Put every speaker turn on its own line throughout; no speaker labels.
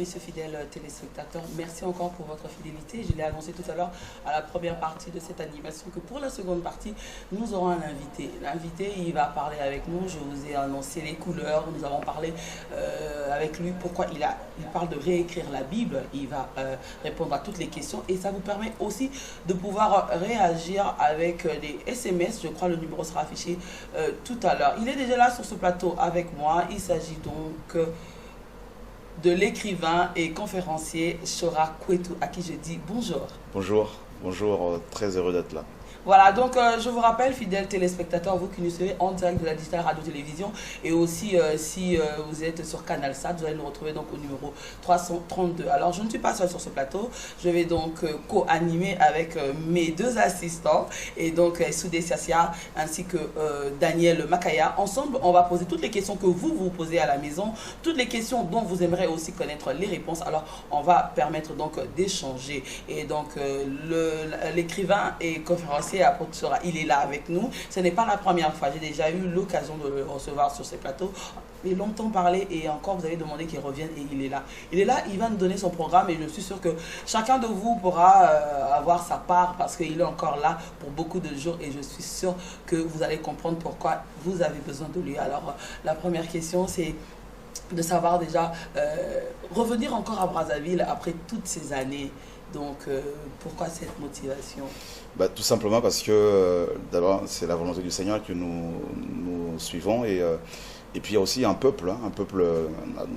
messieurs fidèles téléspectateurs, merci encore pour votre fidélité. Je l'ai annoncé tout à l'heure à la première partie de cette animation que pour la seconde partie, nous aurons un invité. L'invité, il va parler avec nous. Je vous ai annoncé les couleurs. Nous avons parlé avec lui pourquoi il parle de réécrire la Bible. Il va répondre à toutes les questions et ça vous permet aussi de pouvoir réagir avec des SMS. Je crois que le numéro sera affiché tout à l'heure. Il est déjà là sur ce plateau avec moi. Il s'agit donc de l'écrivain et conférencier Chora Kwetu, à qui je dis bonjour.
Bonjour, très heureux d'être là.
Voilà, donc je vous rappelle, fidèles téléspectateurs, vous qui nous suivez en direct de la Digital Radio-Télévision et aussi si vous êtes sur Canal Sat, vous allez nous retrouver donc au numéro 332. Alors, je ne suis pas seule sur ce plateau, je vais donc co-animer avec mes deux assistants et donc Soudé Sassia ainsi que Daniel Makaya. Ensemble, on va poser toutes les questions que vous posez à la maison, toutes les questions dont vous aimeriez aussi connaître les réponses. Alors, on va permettre donc d'échanger. Et donc, l'écrivain et conférencier Apôtre Chora, il est là avec nous. Ce n'est pas la première fois. J'ai déjà eu l'occasion de le recevoir sur ces plateaux. Il a longtemps parlé et encore vous avez demandé qu'il revienne et il est là. Il est là, il va nous donner son programme et je suis sûr que chacun de vous pourra avoir sa part parce qu'il est encore là pour beaucoup de jours et je suis sûr que vous allez comprendre pourquoi vous avez besoin de lui. Alors la première question c'est de savoir déjà revenir encore à Brazzaville après toutes ces années. Donc, pourquoi cette motivation?
Tout simplement parce que d'abord, c'est la volonté du Seigneur que nous suivons. Et puis, il y a aussi un peuple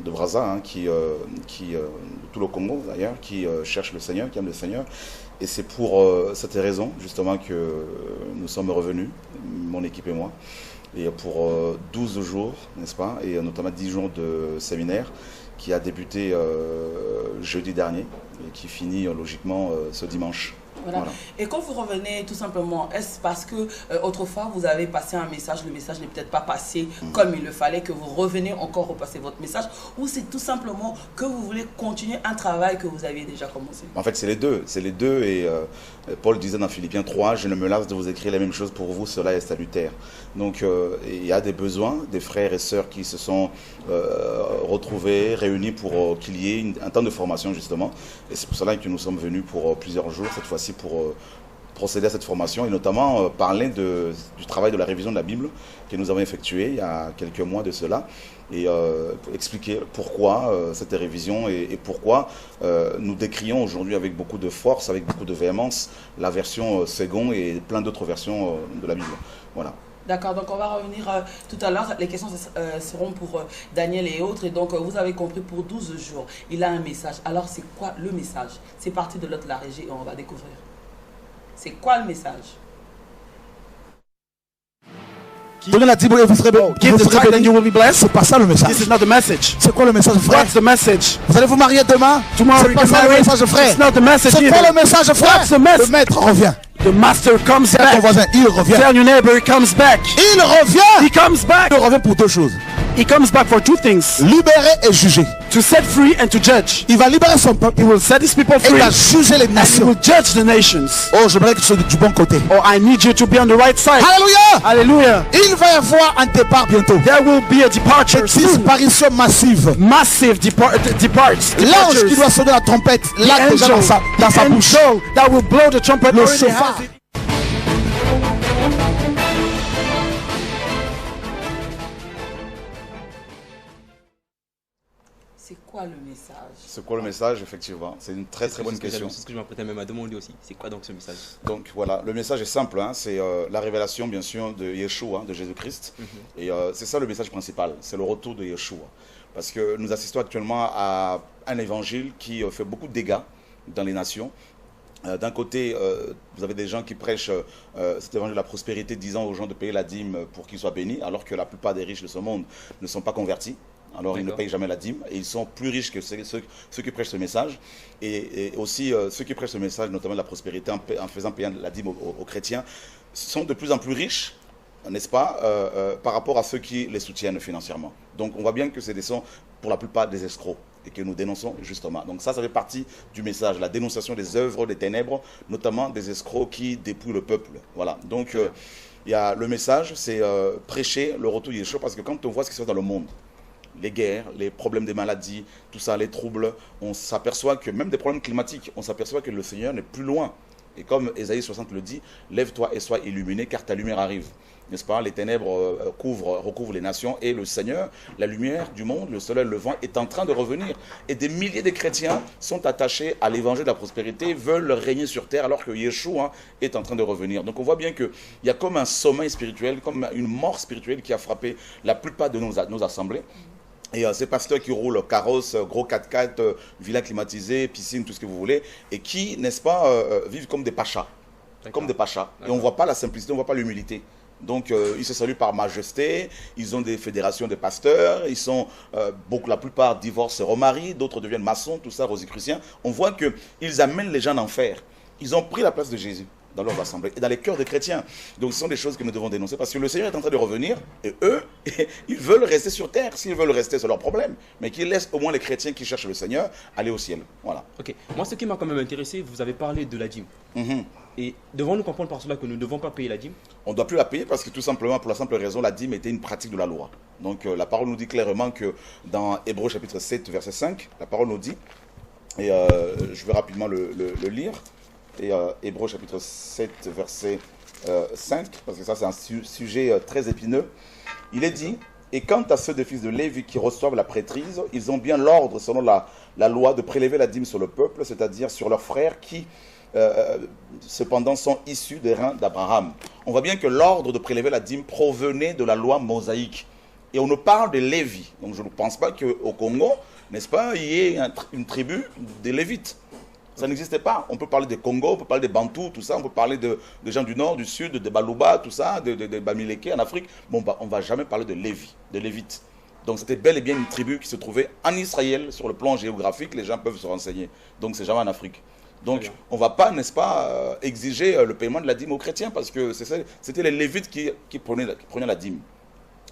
de Brazza, qui tout le Congo d'ailleurs, qui cherche le Seigneur, qui aime le Seigneur. Et c'est pour cette raison, justement, que nous sommes revenus, mon équipe et moi. Et pour 12 jours, n'est-ce pas, et notamment 10 jours de séminaire qui a débuté jeudi dernier et qui finit logiquement ce dimanche.
Voilà. Et quand vous revenez tout simplement, est-ce parce que autrefois vous avez passé un message, le message n'est peut-être pas passé comme il le fallait, que vous revenez encore repasser votre message, ou c'est tout simplement que vous voulez continuer un travail que vous aviez déjà commencé?
En fait, c'est les deux, et Paul disait dans Philippiens 3, je ne me lasse de vous écrire les mêmes choses pour vous, cela est salutaire. Donc il y a des besoins, des frères et sœurs qui se sont retrouvés, réunis pour qu'il y ait un temps de formation justement, et c'est pour cela que nous sommes venus pour plusieurs jours, cette fois-ci pour procéder à cette formation et notamment parler du travail de la révision de la Bible que nous avons effectué il y a quelques mois de cela et expliquer pourquoi cette révision et pourquoi nous décrions aujourd'hui avec beaucoup de force, avec beaucoup de véhémence la version Second et plein d'autres versions de la Bible. Voilà.
D'accord, donc on va revenir tout à l'heure. Les questions seront pour Daniel et autres. Et donc, vous avez compris, pour 12 jours, il a un message. Alors, c'est quoi le message? C'est parti de l'autre la régie et on va découvrir. C'est quoi le message?
Donnez la Bible et vous serez bénis.
Give the tithe and you will be blessed.
C'est pas ça le message.
This is not the message.
C'est quoi le message, frère?
What's the message?
Vous allez vous marier demain?
Tomorrow
C'est
you
pas
get
ça le
married.
message, frère.
It's not the message
C'est quoi
either.
le message, frère?
What's the message?
Le maître revient.
The master comes
Tell ton
back.
voisin, il revient.
Tell your neighbor he comes back.
Il revient.
He comes back.
Il revient pour deux choses.
He comes back for two things.
Libérer et juger.
To set free and to judge.
Il va libérer son peuple.
He will set his people
Et il
free.
va juger les
And he
nations.
will judge the nations.
Oh, j'aimerais que tu sois du bon côté.
Oh, I need you to be on the right side.
Alléluia.
Hallelujah.
Il va y avoir un départ bientôt.
There will be a departure soon.
Disparition massive.
Massive departs.
L'ange qui doit sonner la trompette, là déjà dans sa bouche.
That will blow the trumpet.
Le
already
chauffard.
has it.
C'est quoi le message?
C'est quoi le message? Effectivement, c'est une très bonne question.
C'est ce que je m'apprêtais même à demander aussi. C'est quoi donc ce message?
Donc voilà, le message est simple, c'est la révélation bien sûr de Yeshua, de Jésus-Christ. Et c'est ça le message principal, c'est le retour de Yeshua. Parce que nous assistons actuellement à un évangile qui fait beaucoup de dégâts dans les nations. D'un côté, vous avez des gens qui prêchent cet évangile de la prospérité, disant aux gens de payer la dîme pour qu'ils soient bénis, alors que la plupart des riches de ce monde ne sont pas convertis. Alors ils ne payent jamais la dîme et ils sont plus riches que ceux qui prêchent ce message. Et aussi ceux qui prêchent ce message, notamment de la prospérité, en faisant payer la dîme aux chrétiens, sont de plus en plus riches, n'est-ce pas, par rapport à ceux qui les soutiennent financièrement. Donc on voit bien que ce sont pour la plupart des escrocs et que nous dénonçons justement. Donc ça fait partie du message, la dénonciation des œuvres des ténèbres, notamment des escrocs qui dépouillent le peuple. Voilà, donc il y a le message, c'est prêcher le retour de Yeshua, parce que quand on voit ce qui se passe dans le monde, les guerres, les problèmes des maladies, tout ça, les troubles, on s'aperçoit que même des problèmes climatiques, on s'aperçoit que le Seigneur n'est plus loin. Et comme Ésaïe 60 le dit, lève-toi et sois illuminé car ta lumière arrive. N'est-ce pas? Les ténèbres recouvrent les nations et le Seigneur, la lumière du monde, le soleil levant, est en train de revenir. Et des milliers de chrétiens sont attachés à l'évangile de la prospérité, veulent régner sur terre alors que Yeshua est en train de revenir. Donc on voit bien qu'il y a comme un sommeil spirituel, comme une mort spirituelle qui a frappé la plupart de nos assemblées. Et ces pasteurs qui roulent carrosse, gros 4x4, villa climatisée, piscine, tout ce que vous voulez, et qui, n'est-ce pas, vivent comme des pachas. Comme des pachas. Et on ne voit pas la simplicité, on ne voit pas l'humilité. Donc, ils se saluent par majesté, ils ont des fédérations de pasteurs, ils sont, la plupart divorcent, se remarient, d'autres deviennent maçons, tout ça, rosicruciens. On voit qu'ils amènent les gens en enfer. Ils ont pris la place de Jésus dans leurs assemblées et dans les cœurs des chrétiens. Donc, ce sont des choses que nous devons dénoncer parce que le Seigneur est en train de revenir et eux, ils veulent rester sur terre. S'ils veulent rester, c'est leur problème. Mais qu'ils laissent au moins les chrétiens qui cherchent le Seigneur aller au ciel. Voilà.
Ok. Moi, ce qui m'a quand même intéressé, vous avez parlé de la dîme. Et devons-nous comprendre par cela que nous ne devons pas payer la dîme?
On ne doit plus la payer parce que tout simplement, pour la simple raison, la dîme était une pratique de la loi. Donc la parole nous dit clairement que dans Hébreux chapitre 7, verset 5, la parole nous dit, et je vais rapidement le lire, et Hébreux chapitre 7, verset 5, parce que ça c'est un sujet très épineux, il est dit, et quant à ceux des fils de Lévi qui reçoivent la prêtrise, ils ont bien l'ordre selon la loi de prélever la dîme sur le peuple, c'est-à-dire sur leurs frères qui cependant sont issus des reins d'Abraham. On voit bien que l'ordre de prélever la dîme provenait de la loi mosaïque. Et on nous parle de Lévi. Donc je ne pense pas qu'au Congo, n'est-ce pas, il y ait une tribu des Lévites. Ça n'existait pas. On peut parler des Congo, on peut parler des Bantous, tout ça, on peut parler des gens du nord, du sud, des Balouba, tout ça, des Bamileke en Afrique. Bon, on ne va jamais parler de Lévi, de Lévites. Donc c'était bel et bien une tribu qui se trouvait en Israël, sur le plan géographique, les gens peuvent se renseigner. Donc c'est jamais en Afrique. Donc, on ne va pas, n'est-ce pas, exiger le paiement de la dîme aux chrétiens parce que c'était les Lévites qui prenaient la dîme.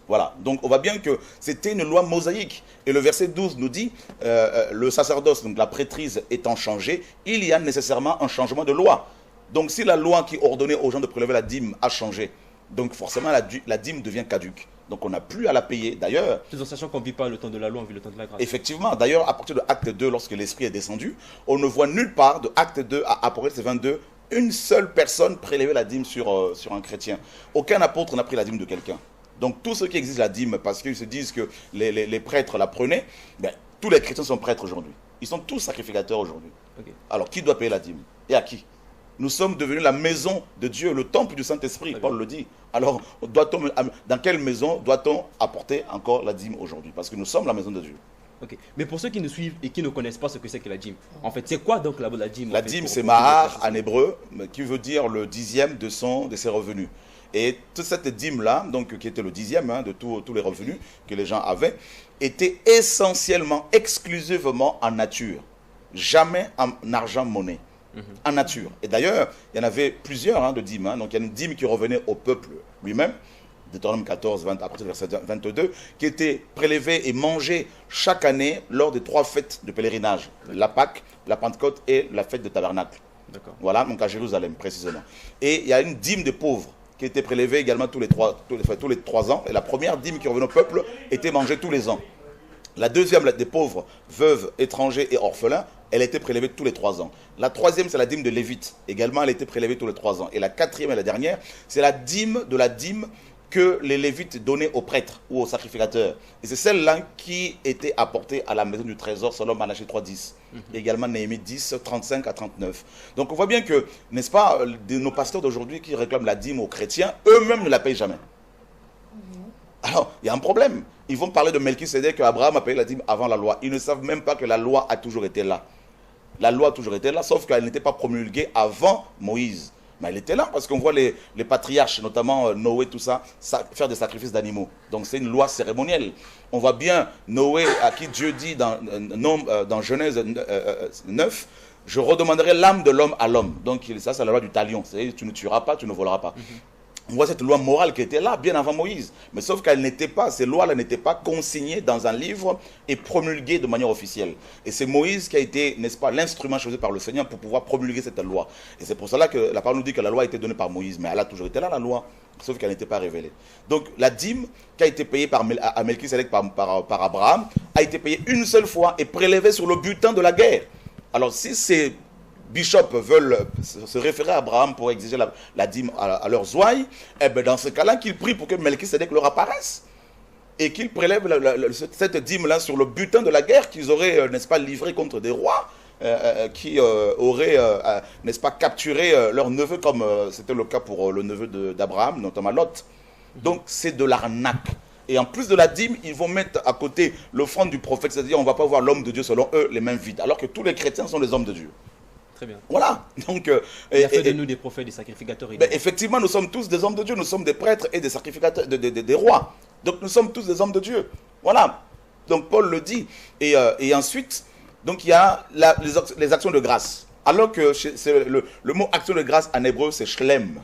Voilà. Donc, on voit bien que c'était une loi mosaïque. Et le verset 12 nous dit, le sacerdoce, donc la prêtrise étant changée, il y a nécessairement un changement de loi. Donc, si la loi qui ordonnait aux gens de prélever la dîme a changé, donc forcément la dîme devient caduque. Donc on n'a plus à la payer. D'ailleurs,
tout en sachant qu'on ne vit pas le temps de la loi, on vit le temps de la grâce.
Effectivement. D'ailleurs, à partir de Acte 2, lorsque l'Esprit est descendu, on ne voit nulle part de Acte 2 à Apocalypse 22 une seule personne prélever la dîme sur un chrétien. Aucun apôtre n'a pris la dîme de quelqu'un. Donc tous ceux qui exigent la dîme parce qu'ils se disent que les prêtres la prenaient, ben, tous les chrétiens sont prêtres aujourd'hui. Ils sont tous sacrificateurs aujourd'hui. Okay. Alors qui doit payer la dîme? Et à qui? Nous sommes devenus la maison de Dieu, le temple du Saint-Esprit, Paul le dit. Alors, dans quelle maison doit-on apporter encore la dîme aujourd'hui? Parce que nous sommes la maison de Dieu.
Ok. Mais pour ceux qui nous suivent et qui ne connaissent pas ce que c'est que la dîme, en fait, c'est quoi donc la dîme?
La dîme, c'est Mahar en hébreu, qui veut dire le dixième de ses revenus. Et toute cette dîme-là, donc qui était le dixième de tous les revenus que les gens avaient, était essentiellement, exclusivement en nature. Jamais en argent-monnaie. En nature. Et d'ailleurs, il y en avait plusieurs de dîmes. Donc, il y a une dîme qui revenait au peuple lui-même, Deutéronome 14, 20, à partir du verset 22, qui était prélevée et mangée chaque année lors des 3 fêtes de pèlerinage. La Pâque, la Pentecôte et la fête de Tabernacle. Voilà, donc à Jérusalem, précisément. Et il y a une dîme des pauvres qui était prélevée également tous les 3 ans. Et la première dîme qui revenait au peuple était mangée tous les ans. La deuxième, des pauvres, veuves, étrangers et orphelins, elle était prélevée tous les 3 ans. La troisième, c'est la dîme de Lévite. Également, elle était prélevée tous les 3 ans. Et la quatrième et la dernière, c'est la dîme de la dîme que les Lévites donnaient aux prêtres ou aux sacrificateurs. Et c'est celle-là qui était apportée à la maison du trésor selon Malachie 3.10. Également Néhémie 10, 35 à 39. Donc on voit bien que, n'est-ce pas, nos pasteurs d'aujourd'hui qui réclament la dîme aux chrétiens, eux-mêmes ne la payent jamais. Alors, il y a un problème. Ils vont parler de Melchisédek, qu'Abraham a payé la dîme avant la loi. Ils ne savent même pas que la loi a toujours été là. La loi a toujours été là, sauf qu'elle n'était pas promulguée avant Moïse. Mais elle était là parce qu'on voit les patriarches, notamment Noé, tout ça, faire des sacrifices d'animaux. Donc c'est une loi cérémonielle. On voit bien Noé, à qui Dieu dit dans Genèse 9, je redemanderai l'âme de l'homme à l'homme. Donc ça, c'est la loi du talion. C'est-à-dire tu ne tueras pas, tu ne voleras pas. On voit cette loi morale qui était là bien avant Moïse. Mais sauf qu'elle n'était pas, ces lois-là n'étaient pas consignées dans un livre et promulguées de manière officielle. Et c'est Moïse qui a été, n'est-ce pas, l'instrument choisi par le Seigneur pour pouvoir promulguer cette loi. Et c'est pour cela que la parole nous dit que la loi a été donnée par Moïse. Mais elle a toujours été là, la loi, sauf qu'elle n'était pas révélée. Donc la dîme qui a été payée à Melchisedec par Abraham a été payée une seule fois et prélevée sur le butin de la guerre. Alors si ces bishops veulent se référer à Abraham pour exiger la dîme à leurs ouailles, eh bien dans ce cas-là, qu'ils prient pour que Melchisedec leur apparaisse et qu'ils prélèvent cette dîme-là sur le butin de la guerre qu'ils auraient, n'est-ce pas, livré contre des rois qui auraient, n'est-ce pas, capturé leur neveu, comme c'était le cas pour le neveu d'Abraham, notamment Lot. Donc c'est de l'arnaque. Et en plus de la dîme, ils vont mettre à côté l'offrande du prophète, c'est-à-dire on ne va pas voir l'homme de Dieu selon eux les mains vides, alors que tous les chrétiens sont des hommes de Dieu.
Très bien.
Voilà. Donc,
il a fait de nous des prophètes, des sacrificateurs.
Effectivement, nous sommes tous des hommes de Dieu. Nous sommes des prêtres et des sacrificateurs, des rois. Donc, nous sommes tous des hommes de Dieu. Voilà. Donc, Paul le dit. Et ensuite, donc, il y a les actions de grâce. Alors que le mot action de grâce en hébreu, c'est shlem,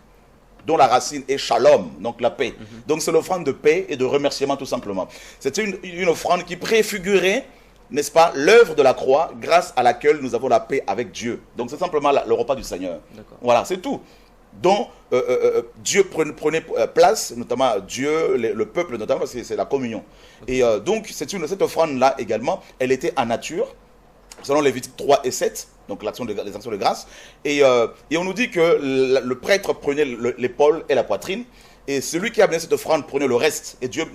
dont la racine est shalom, donc la paix. Donc, c'est l'offrande de paix et de remerciement, tout simplement. C'est une offrande qui préfigurait, n'est-ce pas, l'œuvre de la croix grâce à laquelle nous avons la paix avec Dieu. Donc c'est simplement le repas du Seigneur. Voilà, c'est tout. Donc Dieu prenait place, notamment Dieu, le peuple notamment, parce que c'est la communion. Et donc cette offrande-là également, elle était en nature, selon Lévitique 3 et 7, donc les actions de grâce. Et on nous dit que le prêtre prenait l'épaule et la poitrine, et celui qui amenait cette offrande prenait le reste, et Dieu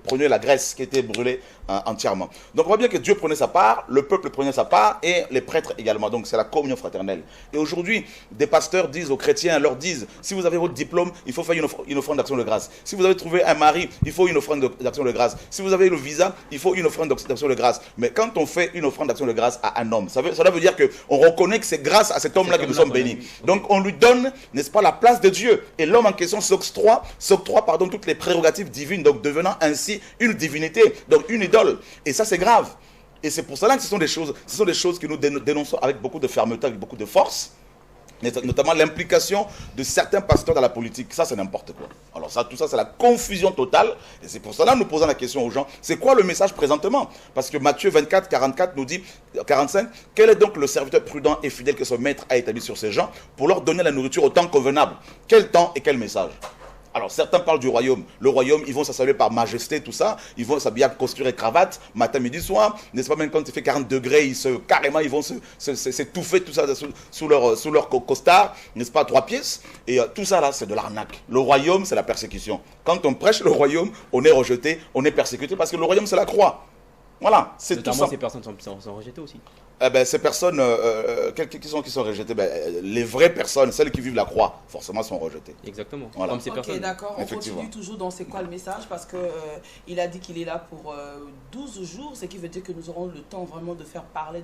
prenait la graisse qui était brûlée entièrement. Donc on voit bien que Dieu prenait sa part, le peuple prenait sa part, et les prêtres également. Donc c'est la communion fraternelle. Et aujourd'hui, des pasteurs disent aux chrétiens, leur disent, si vous avez votre diplôme, il faut faire une offrande d'action de grâce. Si vous avez trouvé un mari, il faut une offrande d'action de grâce. Si vous avez le visa, il faut une offrande d'action de grâce. Mais quand on fait une offrande d'action de grâce à un homme, cela veut dire qu'on reconnaît que c'est grâce à cet homme-là que nous sommes bénis. Donc on lui donne, n'est-ce pas, la place de Dieu. Et l'homme en question s'octroie toutes les prérogatives divines, donc devenant ainsi une divinité, donc une idole. Et ça, c'est grave. Et c'est pour cela que ce sont des choses que nous dénonçons avec beaucoup de fermeté, avec beaucoup de force, notamment l'implication de certains pasteurs dans la politique. Ça, c'est n'importe quoi. Alors ça, tout ça, c'est la confusion totale. Et c'est pour cela que nous posons la question aux gens, c'est quoi le message présentement? Parce que Matthieu 24, 44 nous dit, 45, quel est donc le serviteur prudent et fidèle que son maître a établi sur ces gens pour leur donner la nourriture au temps convenable? Quel temps et quel message? Alors certains parlent du royaume. Le royaume, ils vont s'asseoir par majesté, tout ça. Ils vont s'habiller avec costume et cravate, matin, midi, soir. N'est-ce pas, même quand il fait 40 degrés, ils vont s'étouffer tout ça sous leur costard, n'est-ce pas, à 3 pièces. Et tout ça là, c'est de l'arnaque. Le royaume, c'est la persécution. Quand on prêche le royaume, on est rejeté, on est persécuté parce que le royaume, c'est la croix. Voilà, c'est tout ça.
Ces personnes sont rejetées aussi.
Ces personnes, qui sont rejetées, les vraies personnes, celles qui vivent la croix, forcément sont rejetées.
Exactement.
Voilà.
Comme ces personnes.
Ok, d'accord. On continue toujours dans c'est quoi le message, parce que il a dit qu'il est là pour 12 jours, ce qui veut dire que nous aurons le temps vraiment de faire parler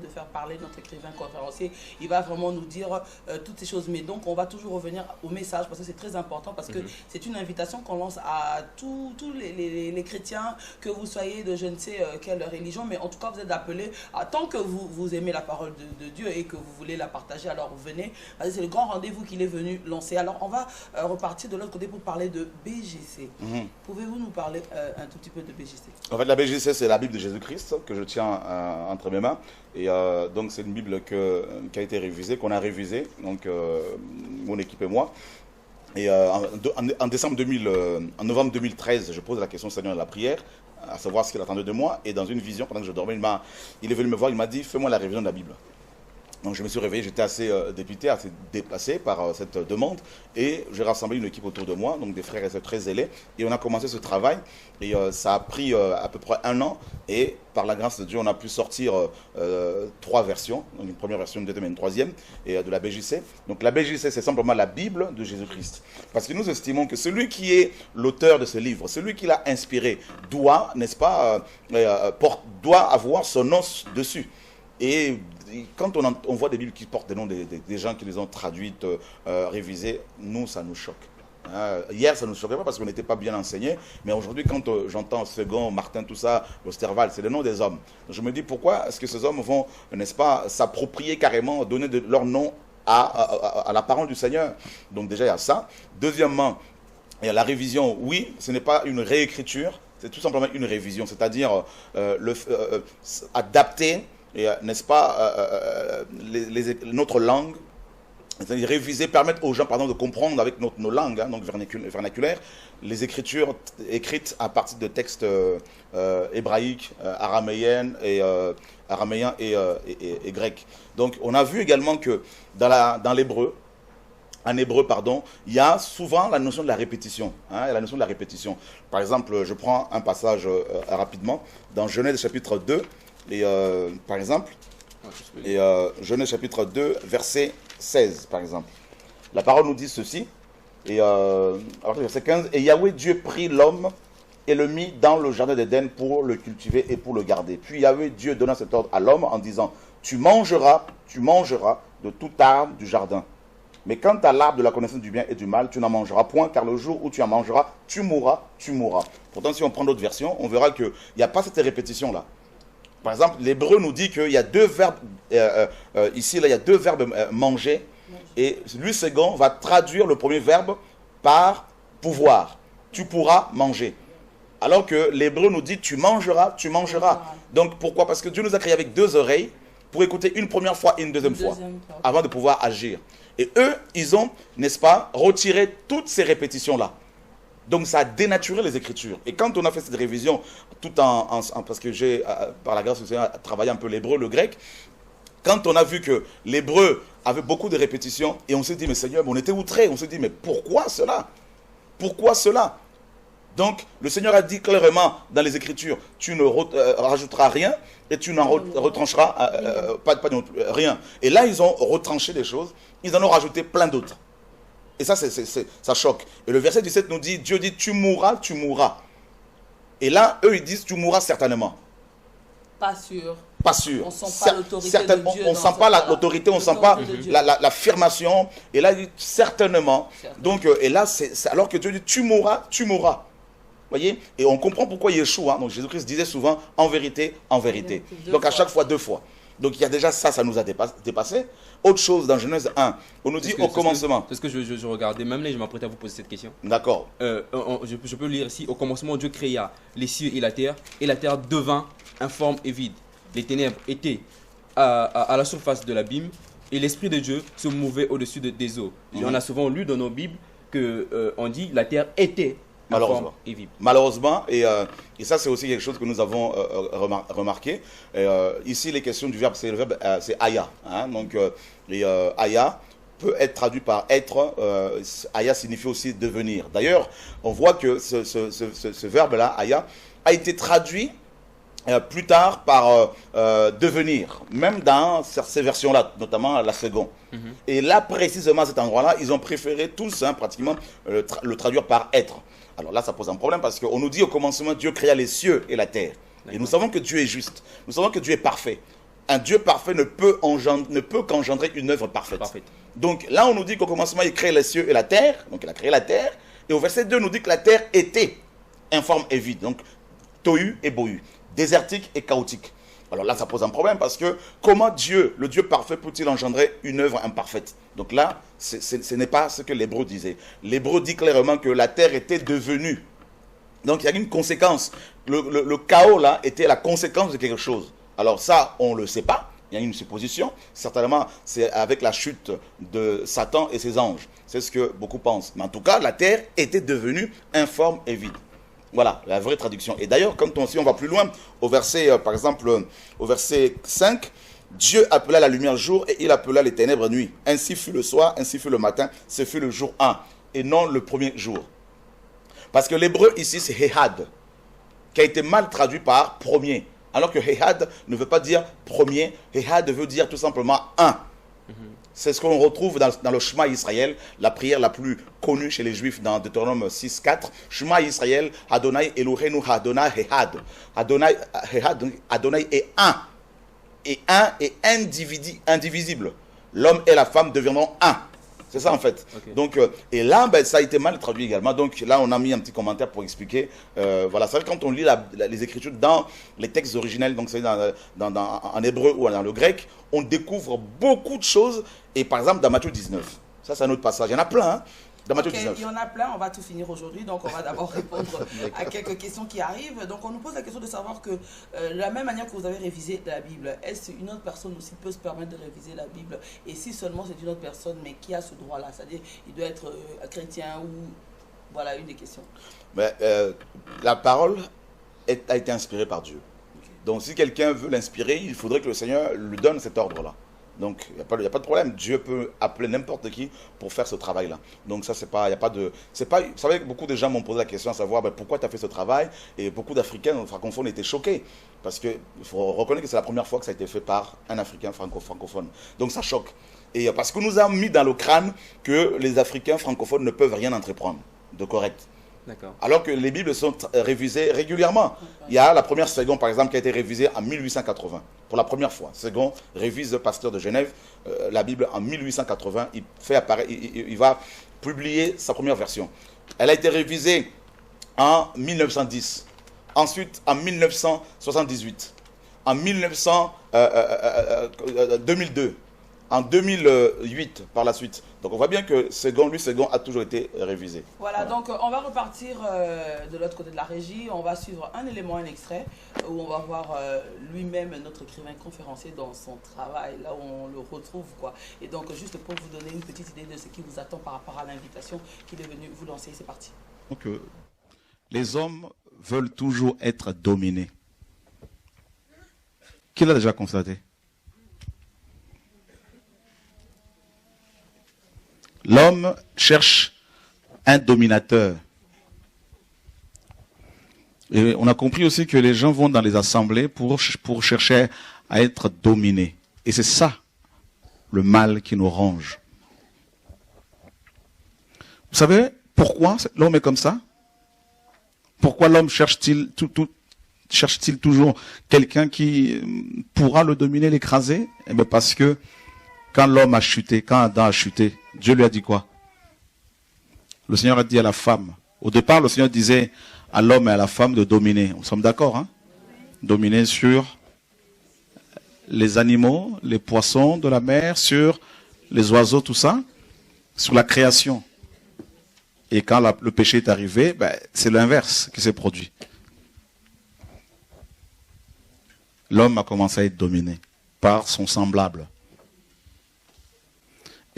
notre écrivain conférencier. Il va vraiment nous dire toutes ces choses. Mais donc, on va toujours revenir au message, parce que c'est très important, parce que c'est une invitation qu'on lance à tous les chrétiens, que vous soyez de je ne sais quelle religion, mais en tout cas, vous êtes appelés, tant que vous aimez la parole de Dieu et que vous voulez la partager, alors venez. C'est le grand rendez-vous qu'il est venu lancer. Alors on va repartir de l'autre côté pour parler de BGC. Pouvez-vous nous parler un tout petit peu de BGC? En
fait, la BGC, c'est la Bible de Jésus-Christ que je tiens entre mes mains. Et donc c'est une Bible qui a été révisée, qu'on a révisée, donc mon équipe et moi. Et en novembre 2013, je pose la question au Seigneur de la prière, à savoir ce qu'il attendait de moi. Et dans une vision, pendant que je dormais, il est venu me voir, il m'a dit, fais-moi la révision de la Bible. Donc je me suis réveillé, j'étais assez dépité, assez déplacé par cette demande. Et j'ai rassemblé une équipe autour de moi, donc des frères et sœurs très zélés. Et on a commencé ce travail. Et ça a pris à peu près 1 an. Et par la grâce de Dieu, on a pu sortir 3 versions. Donc une première version, une deuxième et une troisième, et de la BJC. Donc la BJC, c'est simplement la Bible de Jésus-Christ. Parce que nous estimons que celui qui est l'auteur de ce livre, celui qui l'a inspiré, doit, n'est-ce pas, doit avoir son nom dessus. Et quand on voit des Bibles qui portent des noms des gens qui les ont traduites, révisées, nous, ça nous choque. Hier, ça ne nous choquait pas parce qu'on n'était pas bien enseignés, mais aujourd'hui, quand j'entends Second, Martin, tout ça, Osterwald, c'est le nom des hommes. Je me dis, pourquoi est-ce que ces hommes vont, n'est-ce pas, s'approprier carrément, donner leur nom à la parole du Seigneur? Donc déjà, il y a ça. Deuxièmement, Et la révision, oui, ce n'est pas une réécriture, c'est tout simplement une révision, c'est-à-dire adapter, n'est-ce pas, notre langue, c'est-à-dire réviser, permettre aux gens de comprendre avec nos langues, donc vernaculaires, les écritures écrites à partir de textes hébraïques, araméens et grecs. Donc on a vu également que dans l'hébreu, en hébreu, il y a souvent la notion de la répétition. La notion de la répétition. Par exemple, je prends un passage rapidement, dans Genèse chapitre 2, et, par exemple, Genèse chapitre 2, verset 16, par exemple. La parole nous dit ceci, et verset 15, « Et Yahweh Dieu prit l'homme et le mit dans le jardin d'Éden pour le cultiver et pour le garder. Puis Yahweh Dieu donna cet ordre à l'homme en disant, « Tu mangeras de toute arbre du jardin. Mais quant à l'arbre de la connaissance du bien et du mal, tu n'en mangeras point, car le jour où tu en mangeras, tu mourras, tu mourras. » Pourtant, si on prend d'autres versions, on verra qu'il n'y a pas cette répétition-là. Par exemple, l'hébreu nous dit qu'il y a deux verbes, ici, là, il y a deux verbes manger, et lui, second, va traduire le premier verbe par pouvoir. Tu pourras manger. Alors que l'hébreu nous dit, tu mangeras, tu mangeras. Donc, pourquoi? Parce que Dieu nous a créés avec deux oreilles pour écouter une première fois et une deuxième fois, avant de pouvoir agir. Et eux, ils ont, n'est-ce pas, retiré toutes ces répétitions-là. Donc ça a dénaturé les Écritures. Et quand on a fait cette révision, parce que j'ai, par la grâce du Seigneur, travaillé un peu l'hébreu, le grec, quand on a vu que l'hébreu avait beaucoup de répétitions, et on s'est dit, mais Seigneur, on était outrés, on s'est dit, mais pourquoi cela? Pourquoi cela? Donc le Seigneur a dit clairement dans les Écritures, tu ne rajouteras rien, et tu n'en retrancheras rien. Et là, ils ont retranché des choses, ils en ont rajouté plein d'autres. Et ça, ça choque. Et le verset 17 nous dit, Dieu dit, tu mourras, tu mourras. Et là, eux, ils disent, tu mourras certainement.
Pas sûr.
Pas sûr.
On ne sent pas l'autorité de Dieu.
On ne sent pas l'autorité, on ne sent pas l'affirmation. Et là, il dit, certainement. Donc, et là, alors que Dieu dit, tu mourras, tu mourras. Voyez? Et on comprend pourquoi Yeshua, donc Jésus-Christ disait souvent, en vérité, en vérité. Donc à chaque fois, deux fois. Donc il y a déjà ça nous a dépassé. Autre chose dans Genèse 1, on nous dit au commencement.
C'est ce que je regardais, même là je m'apprêtais à vous poser cette question.
D'accord.
Je peux lire ici, au commencement Dieu créa les cieux et la terre devint informe et vide. Les ténèbres étaient à la surface de l'abîme et l'Esprit de Dieu se mouvait au-dessus des eaux. On a souvent lu dans nos Bibles qu'on dit la terre était
malheureusement. Malheureusement, et ça c'est aussi quelque chose que nous avons remarqué. Ici, les questions du verbe, c'est le verbe, c'est aya. Donc, aya peut être traduit par être. Aya signifie aussi devenir. D'ailleurs, on voit que ce verbe-là, aya, a été traduit plus tard par devenir, même dans ces versions-là, notamment la seconde. Et là, précisément à cet endroit-là, ils ont préféré tous, pratiquement, le traduire par être. Alors là, ça pose un problème parce qu'on nous dit au commencement, Dieu créa les cieux et la terre. Et nous savons que Dieu est juste. Nous savons que Dieu est parfait. Un Dieu parfait ne peut qu'engendrer une œuvre parfaite. Donc là, on nous dit qu'au commencement, il crée les cieux et la terre. Donc il a créé la terre. Et au verset 2, on nous dit que la terre était informe et vide. Donc tohu et bohu, désertique et chaotique. Alors là, ça pose un problème parce que comment Dieu, le Dieu parfait, peut-il engendrer une œuvre imparfaite? Donc là, ce n'est pas ce que l'hébreu disait. L'hébreu dit clairement que la terre était devenue. Donc il y a une conséquence. Le chaos là était la conséquence de quelque chose. Alors ça, on ne le sait pas. Il y a une supposition. Certainement, c'est avec la chute de Satan et ses anges. C'est ce que beaucoup pensent. Mais en tout cas, la terre était devenue informe et vide. Voilà, la vraie traduction. Et d'ailleurs, si on va plus loin, au verset, par exemple, au verset 5, Dieu appela la lumière jour et il appela les ténèbres nuit. Ainsi fut le soir, ainsi fut le matin, ce fut le jour 1 et non le premier jour. Parce que l'hébreu ici, c'est Ehad, qui a été mal traduit par premier. Alors que Ehad ne veut pas dire premier, Ehad veut dire tout simplement un. C'est ce qu'on retrouve dans le Shema Israël, la prière la plus connue chez les Juifs dans Deutéronome 6.4. Shema Israël, Adonai Eloheinu Adonai Ehad. Adonai est un. Et un est indivisible. L'homme et la femme deviendront un. C'est ça en fait. Okay. Donc, et là, ça a été mal traduit également. Donc là, on a mis un petit commentaire pour expliquer. Voilà, c'est vrai que quand on lit les Écritures dans les textes originels, donc c'est en hébreu ou dans le grec, on découvre beaucoup de choses. Et par exemple, dans Matthieu 19, ça c'est un autre passage. Il y en a plein. Dans Matthieu
Ok,
19.
il y en a plein, on va tout finir aujourd'hui, donc on va d'abord répondre à quelques questions qui arrivent. Donc on nous pose la question de savoir que de la même manière que vous avez révisé la Bible, est-ce qu'une autre personne aussi peut se permettre de réviser la Bible? Et si seulement c'est une autre personne, mais qui a ce droit-là? C'est-à-dire, il doit être chrétien ou... Voilà une des questions.
Mais, la parole a été inspirée par Dieu. Donc si quelqu'un veut l'inspirer, il faudrait que le Seigneur lui donne cet ordre-là. Donc, il n'y a pas de problème. Dieu peut appeler n'importe qui pour faire ce travail-là. Donc, ça, c'est pas, il n'y a pas de... C'est pas, vous savez, beaucoup de gens m'ont posé la question à savoir pourquoi tu as fait ce travail. Et beaucoup d'Africains francophones étaient choqués. Parce qu'il faut reconnaître que c'est la première fois que ça a été fait par un Africain francophone. Donc, ça choque. Et parce qu'on nous a mis dans le crâne que les Africains francophones ne peuvent rien entreprendre de correct. Alors que les Bibles sont révisées régulièrement. Il y a la première Ségon, par exemple, qui a été révisée en 1880. Pour la première fois. Ségon révise le pasteur de Genève, la Bible en 1880. Il fait apparaître, il va publier sa première version. Elle a été révisée en 1910. Ensuite, en 1978. En 2002. En 2008, par la suite. Donc on voit bien que Ségon a toujours été révisé.
Voilà, donc on va repartir de l'autre côté de la régie. On va suivre un élément, un extrait, où on va voir lui-même notre écrivain conférencier dans son travail, là où on le retrouve, quoi. Et donc, juste pour vous donner une petite idée de ce qui vous attend par rapport à l'invitation qu'il est venu vous lancer, c'est parti.
Donc, les hommes veulent toujours être dominés. Qui l'a déjà constaté? L'homme cherche un dominateur. Et on a compris aussi que les gens vont dans les assemblées pour chercher à être dominés. Et c'est ça, le mal qui nous ronge. Vous savez pourquoi l'homme est comme ça? Pourquoi l'homme cherche-t-il toujours quelqu'un qui pourra le dominer, l'écraser? Eh bien parce que quand l'homme a chuté, quand Adam a chuté, Dieu lui a dit quoi? Le Seigneur a dit à la femme. Au départ, le Seigneur disait à l'homme et à la femme de dominer. Nous sommes d'accord, hein? Dominer sur les animaux, les poissons de la mer, sur les oiseaux, tout ça, sur la création. Et quand le péché est arrivé, c'est l'inverse qui s'est produit. L'homme a commencé à être dominé par son semblable.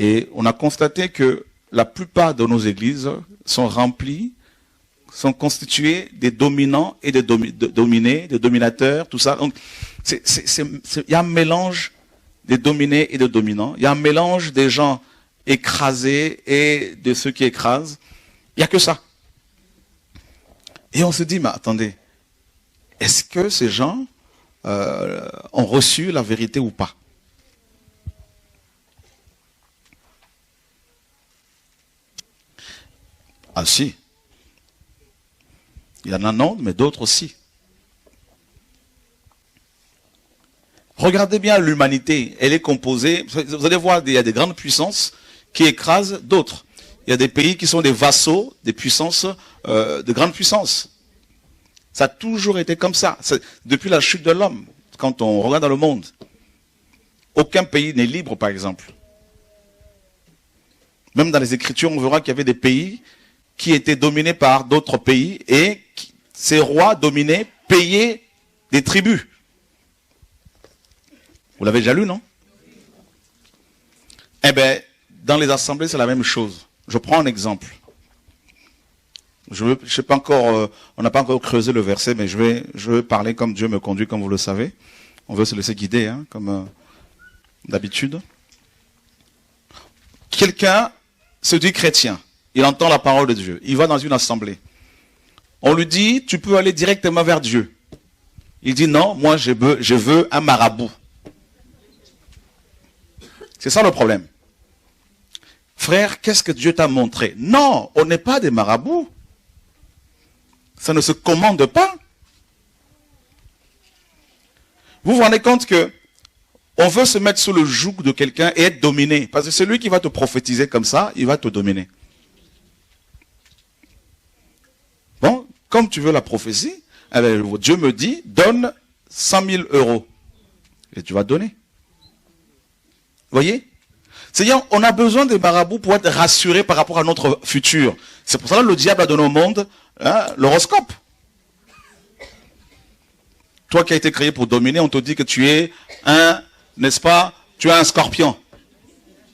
Et on a constaté que la plupart de nos églises sont remplies, sont constituées des dominants et des dominés, des dominateurs, tout ça. Donc, il y a un mélange des dominés et des dominants. Il y a un mélange des gens écrasés et de ceux qui écrasent. Il n'y a que ça. Et on se dit, mais attendez, est-ce que ces gens ont reçu la vérité ou pas? Ah si. Il y en a non, mais d'autres aussi. Regardez bien l'humanité, elle est composée, vous allez voir, il y a des grandes puissances qui écrasent d'autres. Il y a des pays qui sont des vassaux, des puissances, de grandes puissances. Ça a toujours été comme ça, depuis la chute de l'homme, quand on regarde dans le monde. Aucun pays n'est libre, par exemple. Même dans les Écritures, on verra qu'il y avait des pays qui étaient dominés par d'autres pays et ces rois dominés payaient des tribus. Vous l'avez déjà lu, non? Eh bien, dans les assemblées, c'est la même chose. Je prends un exemple. Je sais pas encore, on n'a pas encore creusé le verset, mais je vais parler comme Dieu me conduit, comme vous le savez. On veut se laisser guider, hein, comme d'habitude. Quelqu'un se dit chrétien. Il entend la parole de Dieu. Il va dans une assemblée. On lui dit, tu peux aller directement vers Dieu. Il dit, non, moi je veux un marabout. C'est ça le problème. Frère, qu'est-ce que Dieu t'a montré? Non, on n'est pas des marabouts. Ça ne se commande pas. Vous vous rendez compte que on veut se mettre sous le joug de quelqu'un et être dominé. Parce que celui qui va te prophétiser comme ça, il va te dominer. Bon, comme tu veux la prophétie, Dieu me dit, donne 100 000 euros. Et tu vas donner. Vous voyez? C'est-à-dire, on a besoin des marabouts pour être rassurés par rapport à notre futur. C'est pour ça que le diable a donné au monde l'horoscope. Toi qui as été créé pour dominer, on te dit que tu es n'est-ce pas, tu es un scorpion.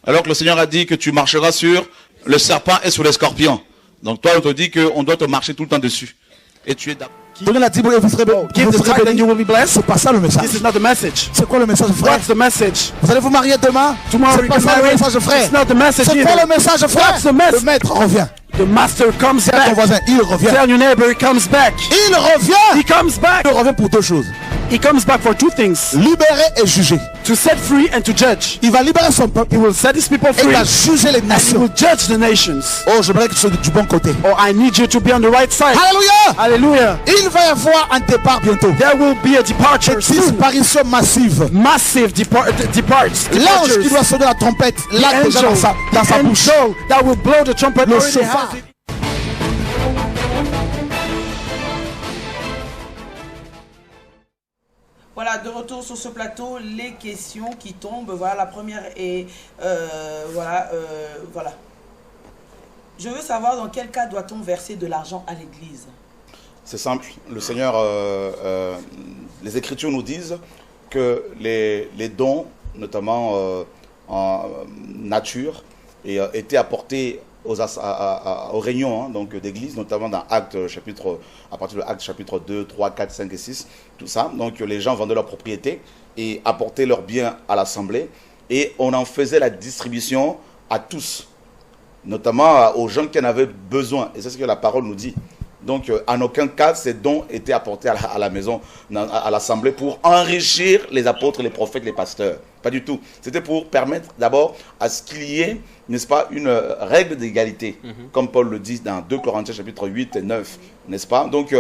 Alors que le Seigneur a dit que tu marcheras sur le serpent et sur les scorpions. Donc toi, on te dit qu'on doit te marcher tout le temps dessus. Et tu es d'accord.
Donnez la Bible et vous serez
Give the tithe and you will be blessed.
C'est pas ça le message.
This is not the message.
C'est quoi le message, frère?
What's the message?
Vous allez vous marier demain?
Tomorrow
C'est
you
pas
get
ça le
married.
message, frère.
It's not the message
C'est quoi
either.
le message, frère?
What's the message?
Le maître revient.
The master comes
Tell ton
back.
voisin, il revient.
Tell your neighbor he comes back.
Il revient.
He comes back.
Il revient pour deux choses.
He comes back for two things.
Libérer et juger.
To set free and to judge.
Il va libérer son peuple.
He will set his people
Et il
free.
va juger les
And he
nations.
will judge the nations.
Oh, j'aimerais que tu sois du bon côté.
Oh, I need you to be on the right side.
Alléluia.
Hallelujah.
Il va y avoir un départ bientôt.
There will be a departure soon.
Disparition massive.
Massive departs.
L'ange qui doit sonner la trompette, là déjà dans sa bouche.
angel that will blow the trumpet.
Le
already
chauffard.
has it.
Voilà, de retour sur ce plateau, les questions qui tombent. Voilà, la première est... voilà. Je veux savoir dans quel cas doit-on verser de l'argent à l'église?
C'est simple. Le Seigneur, les Écritures nous disent que les dons, notamment en nature, étaient apportés aux réunions donc d'église, notamment dans Actes chapitre, à partir de Actes chapitre 2, 3, 4, 5 et 6, tout ça. Donc les gens vendaient leurs propriétés et apportaient leurs biens à l'assemblée et on en faisait la distribution à tous, notamment aux gens qui en avaient besoin. Et c'est ce que la parole nous dit. Donc, en aucun cas, ces dons étaient apportés à la maison, à l'assemblée, pour enrichir les apôtres, les prophètes, les pasteurs. Pas du tout. C'était pour permettre d'abord à ce qu'il y ait, n'est-ce pas, une règle d'égalité, comme Paul le dit dans 2 Corinthiens chapitre 8 et 9, n'est-ce pas? Donc,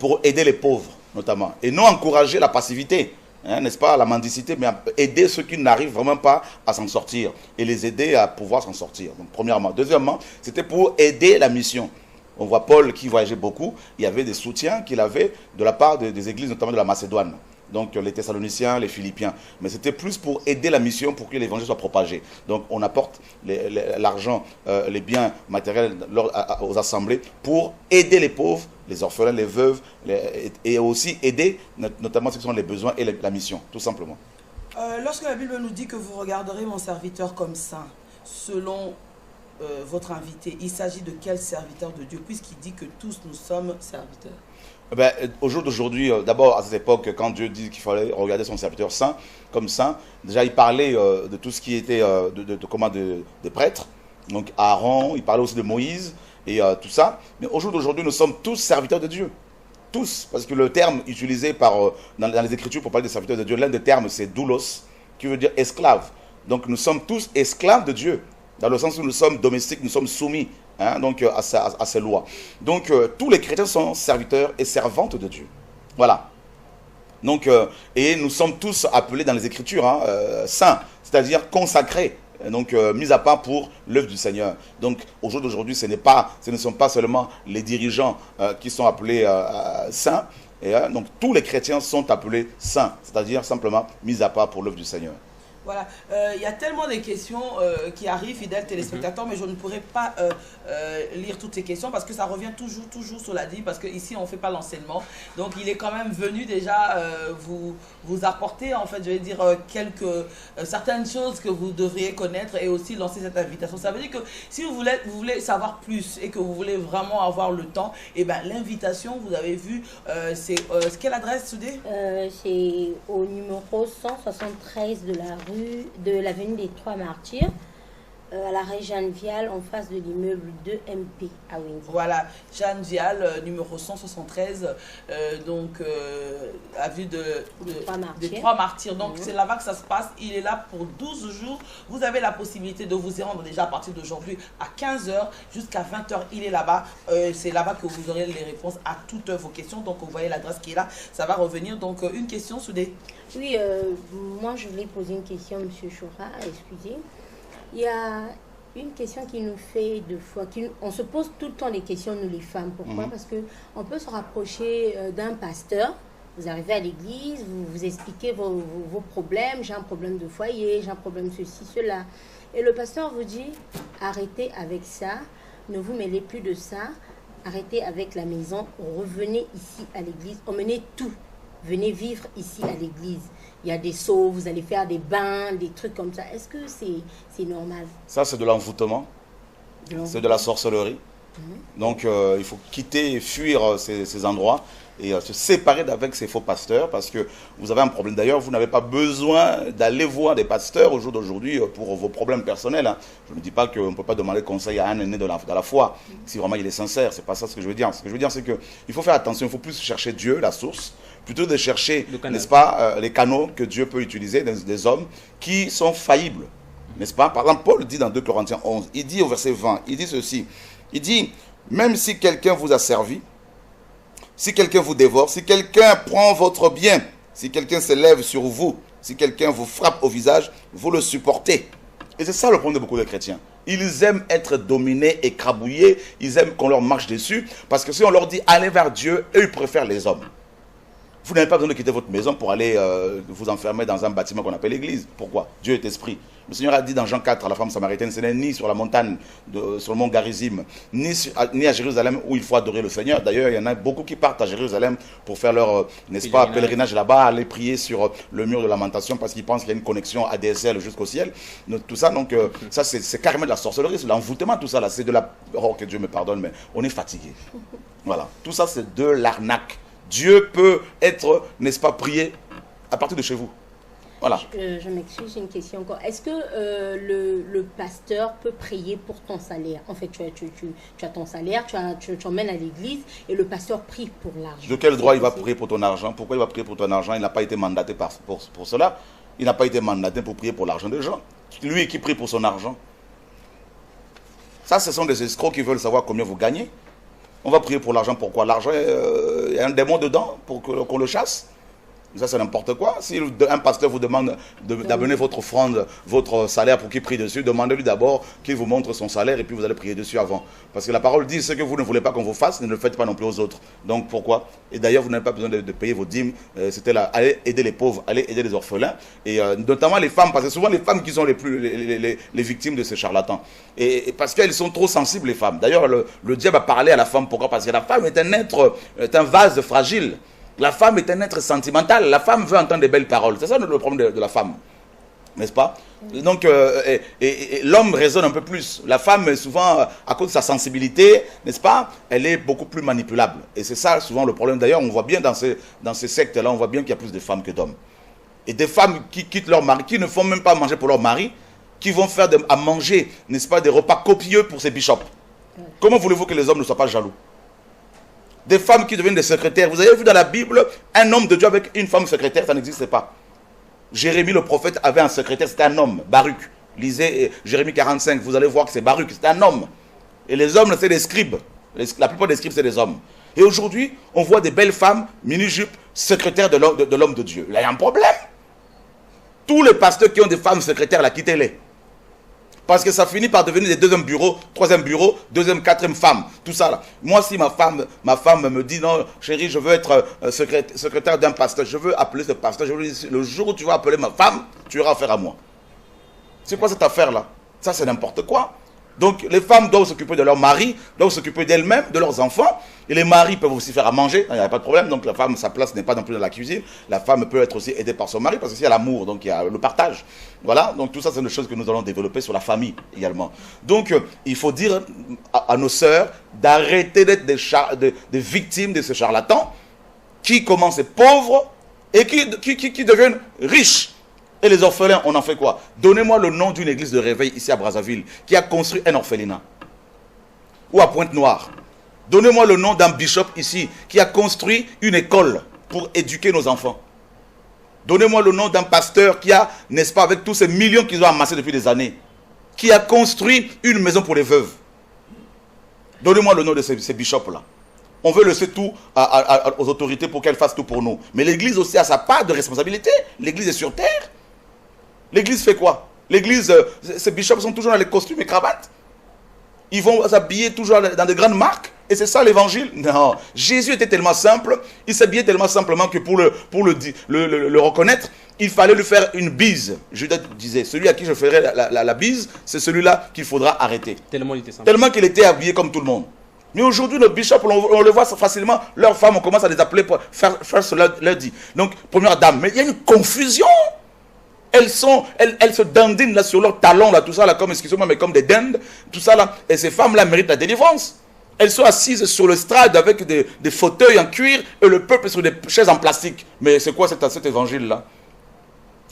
pour aider les pauvres, notamment. Et non encourager la passivité, n'est-ce pas, la mendicité, mais aider ceux qui n'arrivent vraiment pas à s'en sortir et les aider à pouvoir s'en sortir. Donc, premièrement. Deuxièmement, c'était pour aider la mission. On voit Paul qui voyageait beaucoup, il y avait des soutiens qu'il avait de la part des églises, notamment de la Macédoine. Donc les Thessaloniciens, les Philippiens. Mais c'était plus pour aider la mission, pour que l'évangile soit propagé. Donc on apporte l'argent, les biens matériels aux assemblées pour aider les pauvres, les orphelins, les veuves, et aussi aider notamment ceux qui ont les besoins et la mission, tout simplement.
Lorsque la Bible nous dit que vous regarderez mon serviteur comme saint, selon votre invité, il s'agit de quel serviteur de Dieu, puisqu'il dit que tous nous sommes serviteurs?
Au jour d'aujourd'hui, d'abord à cette époque, quand Dieu dit qu'il fallait regarder son serviteur saint comme saint, déjà il parlait de tout ce qui était de prêtres, donc Aaron, il parlait aussi de Moïse et tout ça. Mais au jour d'aujourd'hui, nous sommes tous serviteurs de Dieu. Tous, parce que le terme utilisé dans les Écritures pour parler des serviteurs de Dieu, l'un des termes c'est doulos, qui veut dire esclave. Donc nous sommes tous esclaves de Dieu. Dans le sens où nous sommes domestiques, nous sommes soumis donc à ces lois. Donc tous les chrétiens sont serviteurs et servantes de Dieu. Voilà. Donc, et nous sommes tous appelés dans les Écritures saints, c'est-à-dire consacrés, donc mis à part pour l'œuvre du Seigneur. Donc au jour d'aujourd'hui, ce ne sont pas seulement les dirigeants qui sont appelés saints, et, donc tous les chrétiens sont appelés saints, c'est-à-dire simplement mis à part pour l'œuvre du Seigneur.
Voilà, il y a tellement de questions qui arrivent, fidèles téléspectateurs, mais je ne pourrais pas lire toutes ces questions parce que ça revient toujours sur la Bible, parce qu'ici on ne fait pas l'enseignement. Donc il est quand même venu déjà vous apporter, en fait, je vais dire, certaines choses que vous devriez connaître et aussi lancer cette invitation. Ça veut dire que si vous voulez savoir plus et que vous voulez vraiment avoir le temps, et ben l'invitation, vous avez vu, c'est quelle adresse, Soudé?
C'est au numéro 173 de l'avenue des Trois Martyrs, à l'arrêt Jeanne Vial, en face de l'immeuble 2MP à Windsor.
Voilà, Jeanne Vial, numéro 173, avenue des Trois Martyrs. Donc c'est là-bas que ça se passe. Il est là pour 12 jours. Vous avez la possibilité de vous y rendre déjà à partir d'aujourd'hui à 15h jusqu'à 20h. Il est là-bas. C'est là-bas que vous aurez les réponses à toutes vos questions. Donc vous voyez l'adresse qui est là. Ça va revenir. Donc une question, Soudé?
Oui, moi je voulais poser une question, M. Choura, excusez. Il y a une question qui nous fait deux fois, on se pose tout le temps des questions, nous les femmes. Pourquoi? Parce qu'on peut se rapprocher d'un pasteur Vous arrivez à l'église, vous expliquez vos problèmes. J'ai un problème de foyer, j'ai un problème ceci, cela. Et le pasteur vous dit, arrêtez avec ça, ne vous mêlez plus de ça, arrêtez avec la maison, revenez ici à l'église, emmenez tout. Venez vivre ici à l'église. Il y a des seaux, vous allez faire des bains, des trucs comme ça. Est-ce que c'est normal?
Ça, c'est de l'envoûtement. C'est de la sorcellerie. Donc, il faut quitter et fuir ces endroits et se séparer d'avec ces faux pasteurs parce que vous avez un problème. D'ailleurs, vous n'avez pas besoin d'aller voir des pasteurs au jour d'aujourd'hui pour vos problèmes personnels. Hein. Je ne dis pas qu'on ne peut pas demander conseil à un aîné de la foi, si vraiment il est sincère. C'est pas ça ce que je veux dire. Ce que je veux dire, c'est qu'il faut faire attention. Il faut plus chercher Dieu, la source, plutôt de chercher, n'est-ce pas, les canaux que Dieu peut utiliser, des hommes qui sont faillibles. N'est-ce pas? Par exemple, Paul dit dans 2 Corinthiens 11, il dit au verset 20, il dit ceci. Il dit, même si quelqu'un vous a servi, si quelqu'un vous dévore, si quelqu'un prend votre bien, si quelqu'un s'élève sur vous, si quelqu'un vous frappe au visage, vous le supportez. Et c'est ça le problème de beaucoup de chrétiens. Ils aiment être dominés, écrabouillés, ils aiment qu'on leur marche dessus, parce que si on leur dit allez vers Dieu, eux ils préfèrent les hommes. Vous n'avez pas besoin de quitter votre maison pour aller vous enfermer dans un bâtiment qu'on appelle l'église. Pourquoi? Dieu est esprit. Le Seigneur a dit dans Jean 4 à la femme samaritaine, ce n'est ni sur la montagne, sur le mont Garizim, ni à Jérusalem où il faut adorer le Seigneur. D'ailleurs, il y en a beaucoup qui partent à Jérusalem pour faire leur, n'est-ce pas, pèlerinage là-bas, aller prier sur le mur de lamentation parce qu'ils pensent qu'il y a une connexion ADSL jusqu'au ciel. Donc, tout ça, donc, ça c'est carrément de la sorcellerie, c'est l'envoûtement, tout ça là. C'est de la... Oh, que Dieu me pardonne, mais on est fatigué. Voilà. Tout ça, c'est de l'arnaque. Dieu peut être, n'est-ce pas, prié à partir de chez vous. Voilà.
Je m'excuse, j'ai une question encore. Est-ce que le pasteur peut prier pour ton salaire? En fait, tu as ton salaire, tu emmènes à l'église et le pasteur prie pour l'argent.
De quel droit il va prier pour ton argent? Pourquoi il va prier pour ton argent? Il n'a pas été mandaté pour cela. Il n'a pas été mandaté pour prier pour l'argent des gens. Lui qui prie pour son argent. Ça, ce sont des escrocs qui veulent savoir combien vous gagnez. On va prier pour l'argent. Pourquoi? L'argent, il y a un démon dedans pour qu'on le chasse. Ça, c'est n'importe quoi. Si un pasteur vous demande d'amener votre offrande, votre salaire pour qu'il prie dessus, demandez-lui d'abord qu'il vous montre son salaire et puis vous allez prier dessus avant. Parce que la parole dit, ce que vous ne voulez pas qu'on vous fasse, ne le faites pas non plus aux autres. Donc pourquoi? Et d'ailleurs, vous n'avez pas besoin de payer vos dîmes. C'était là, allez aider les pauvres, allez aider les orphelins. Et notamment les femmes, parce que souvent les femmes qui sont les victimes de ces charlatans. Et parce qu'elles sont trop sensibles, les femmes. D'ailleurs, le diable a parlé à la femme. Pourquoi? Parce que la femme est un être, est un vase fragile. La femme est un être sentimental. La femme veut entendre des belles paroles. C'est ça le problème de la femme. N'est-ce pas? Donc, l'homme raisonne un peu plus. La femme, souvent, à cause de sa sensibilité, n'est-ce pas? Elle est beaucoup plus manipulable. Et c'est ça, souvent, le problème. D'ailleurs, on voit bien dans ces sectes-là, on voit bien qu'il y a plus de femmes que d'hommes. Et des femmes qui quittent leur mari, qui ne font même pas manger pour leur mari, qui vont faire à manger, n'est-ce pas, des repas copieux pour ces bishops. Comment voulez-vous que les hommes ne soient pas jaloux? Des femmes qui deviennent des secrétaires. Vous avez vu dans la Bible, un homme de Dieu avec une femme secrétaire, ça n'existait pas. Jérémie le prophète avait un secrétaire, c'était un homme, Baruch. Lisez Jérémie 45, vous allez voir que c'est Baruch, c'était un homme. Et les hommes, c'est des scribes. La plupart des scribes, c'est des hommes. Et aujourd'hui, on voit des belles femmes, mini-jupes, secrétaires de l'homme de Dieu. Là, il y a un problème. Tous les pasteurs qui ont des femmes secrétaires, là, quittez-les. Parce que ça finit par devenir des deuxième bureau, troisième bureau, deuxième, quatrième femme. Tout ça là. Moi, si ma femme me dit non, chérie, je veux être secrétaire d'un pasteur, je veux appeler ce pasteur, je veux dire, le jour où tu vas appeler ma femme, tu auras affaire à moi. C'est quoi cette affaire là? Ça, c'est n'importe quoi. Donc, les femmes doivent s'occuper de leur mari, doivent s'occuper d'elles-mêmes, de leurs enfants. Et les maris peuvent aussi faire à manger, il n'y a pas de problème. Donc, la femme, sa place n'est pas non plus dans la cuisine. La femme peut être aussi aidée par son mari, parce qu'il y a l'amour, donc il y a le partage. Voilà, donc tout ça, c'est des choses que nous allons développer sur la famille également. Donc, il faut dire à nos sœurs d'arrêter d'être des victimes de ces charlatans qui commencent pauvres et qui deviennent riches. Et les orphelins, on en fait quoi? Donnez-moi le nom d'une église de réveil ici à Brazzaville qui a construit un orphelinat. Ou à Pointe-Noire. Donnez-moi le nom d'un bishop ici qui a construit une école pour éduquer nos enfants. Donnez-moi le nom d'un pasteur qui a, n'est-ce pas, avec tous ces millions qu'ils ont amassés depuis des années, qui a construit une maison pour les veuves. Donnez-moi le nom de ces bishops-là. On veut laisser tout aux autorités pour qu'elles fassent tout pour nous. Mais l'église aussi a sa part de responsabilité. L'église est sur terre. L'église fait quoi? L'église, ces bishops sont toujours dans les costumes et cravates. Ils vont s'habiller toujours dans de grandes marques Et c'est ça l'évangile? Non. Jésus était tellement simple, il s'habillait tellement simplement que pour le reconnaître, il fallait lui faire une bise. Judas disait, celui à qui je ferai la bise, c'est celui-là qu'il faudra arrêter.
Tellement il était simple.
Tellement qu'il était habillé comme tout le monde. Mais aujourd'hui, nos bishops, on le voit facilement, leurs femmes, on commence à les appeler pour faire cela leur dit. Donc, première dame. Mais il y a une confusion. Elles se dandinent là sur leurs talons, là, tout ça, là, comme, excusez-moi, mais comme des dindes, tout ça, là. Et ces femmes-là méritent la délivrance. Elles sont assises sur le strade avec des fauteuils en cuir et le peuple sur des chaises en plastique. Mais c'est quoi cet évangile-là?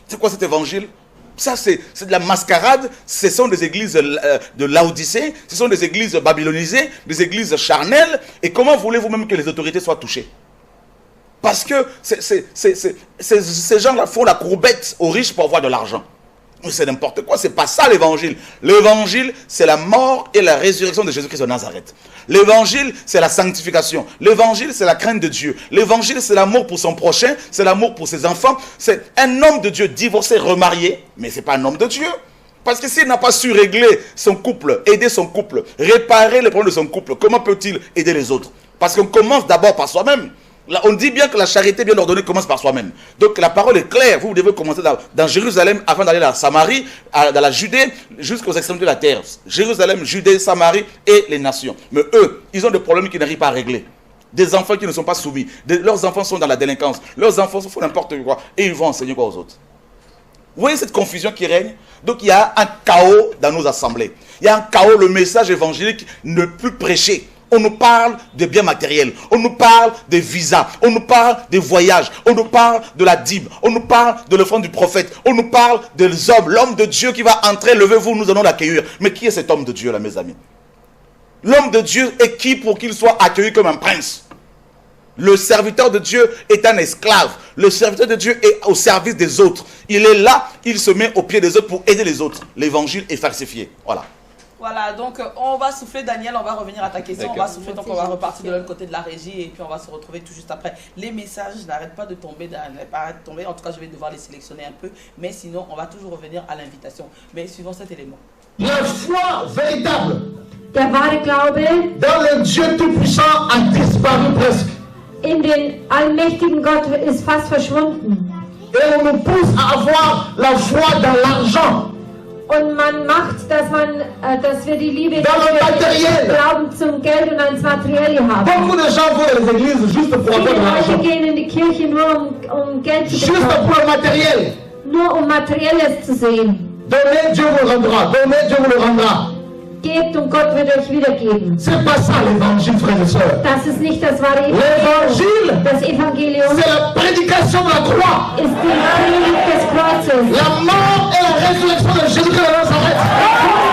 C'est quoi cet évangile? Ça, c'est de la mascarade. Ce sont des églises de Laodicée, ce sont des églises babylonisées, des églises charnelles. Et comment voulez-vous même que les autorités soient touchées? Parce que ces gens-là font la courbette aux riches pour avoir de l'argent. C'est n'importe quoi, c'est pas ça l'évangile. L'évangile, c'est la mort et la résurrection de Jésus-Christ de Nazareth. L'évangile, c'est la sanctification. L'évangile, c'est la crainte de Dieu. L'évangile, c'est l'amour pour son prochain, c'est l'amour pour ses enfants. C'est un homme de Dieu divorcé, remarié, mais c'est pas un homme de Dieu. Parce que s'il n'a pas su régler son couple, aider son couple, réparer les problèmes de son couple, comment peut-il aider les autres? Parce qu'on commence d'abord par soi-même. Là, on dit bien que la charité bien ordonnée commence par soi-même. Donc la parole est claire. Vous devez commencer dans Jérusalem afin d'aller à la Samarie, dans la Judée, jusqu'aux extrémités de la terre. Jérusalem, Judée, Samarie et les nations. Mais eux, ils ont des problèmes qu'ils n'arrivent pas à régler. Des enfants qui ne sont pas soumis. Leurs enfants sont dans la délinquance. Leurs enfants font n'importe quoi. Et ils vont enseigner quoi aux autres? Vous voyez cette confusion qui règne? Donc il y a un chaos dans nos assemblées. Il y a un chaos, le message évangélique ne plus prêché. On nous parle de biens matériels, on nous parle des visas, on nous parle des voyages, on nous parle de la dîme, on nous parle de l'offrande du prophète, on nous parle des hommes, l'homme de Dieu qui va entrer, levez-vous, nous allons l'accueillir. Mais qui est cet homme de Dieu là, mes amis? L'homme de Dieu est qui pour qu'il soit accueilli comme un prince? Le serviteur de Dieu est un esclave. Le serviteur de Dieu est au service des autres. Il est là, il se met au pied des autres pour aider les autres. L'évangile est falsifié. Voilà.
Voilà, donc on va souffler, Daniel, on va revenir à ta question, on va souffler, donc on va repartir de l'autre côté de la régie et puis on va se retrouver tout juste après. Les messages n'arrêtent pas de tomber, en tout cas je vais devoir les sélectionner un peu, mais sinon on va toujours revenir à l'invitation. Mais suivons cet élément.
La foi véritable
Der wahre Glaube
dans le Dieu Tout-Puissant a disparu presque.
in den allmächtigen Gott ist fast verschwunden.
Et on nous pousse à avoir la foi dans l'argent.
Und man macht, dass wir die Liebe
Dans le matériel.
Glauben zum Geld und ans Materielle haben.
Beaucoup de gens vont dans les églises juste pour avoir de
Viele
l'argent.
Leute gehen in die Kirche nur um Geld zu
Juste
bekommen.
pour le matériel.
Nur um Materielles zu sehen.
Donnez, Dieu vous rendra. Donnez, Dieu vous le rendra.
Gebt und Gott wird euch wiedergeben.
C'est pas ça l'évangile, frères et sœurs.
Das ist nicht das wahre
L'évangile,
Das Evangelium
c'est la prédication de la croix.
ist die Predigt des Kreuzes.
La mort et la résurrection de Jésus-Christ de Nazareth.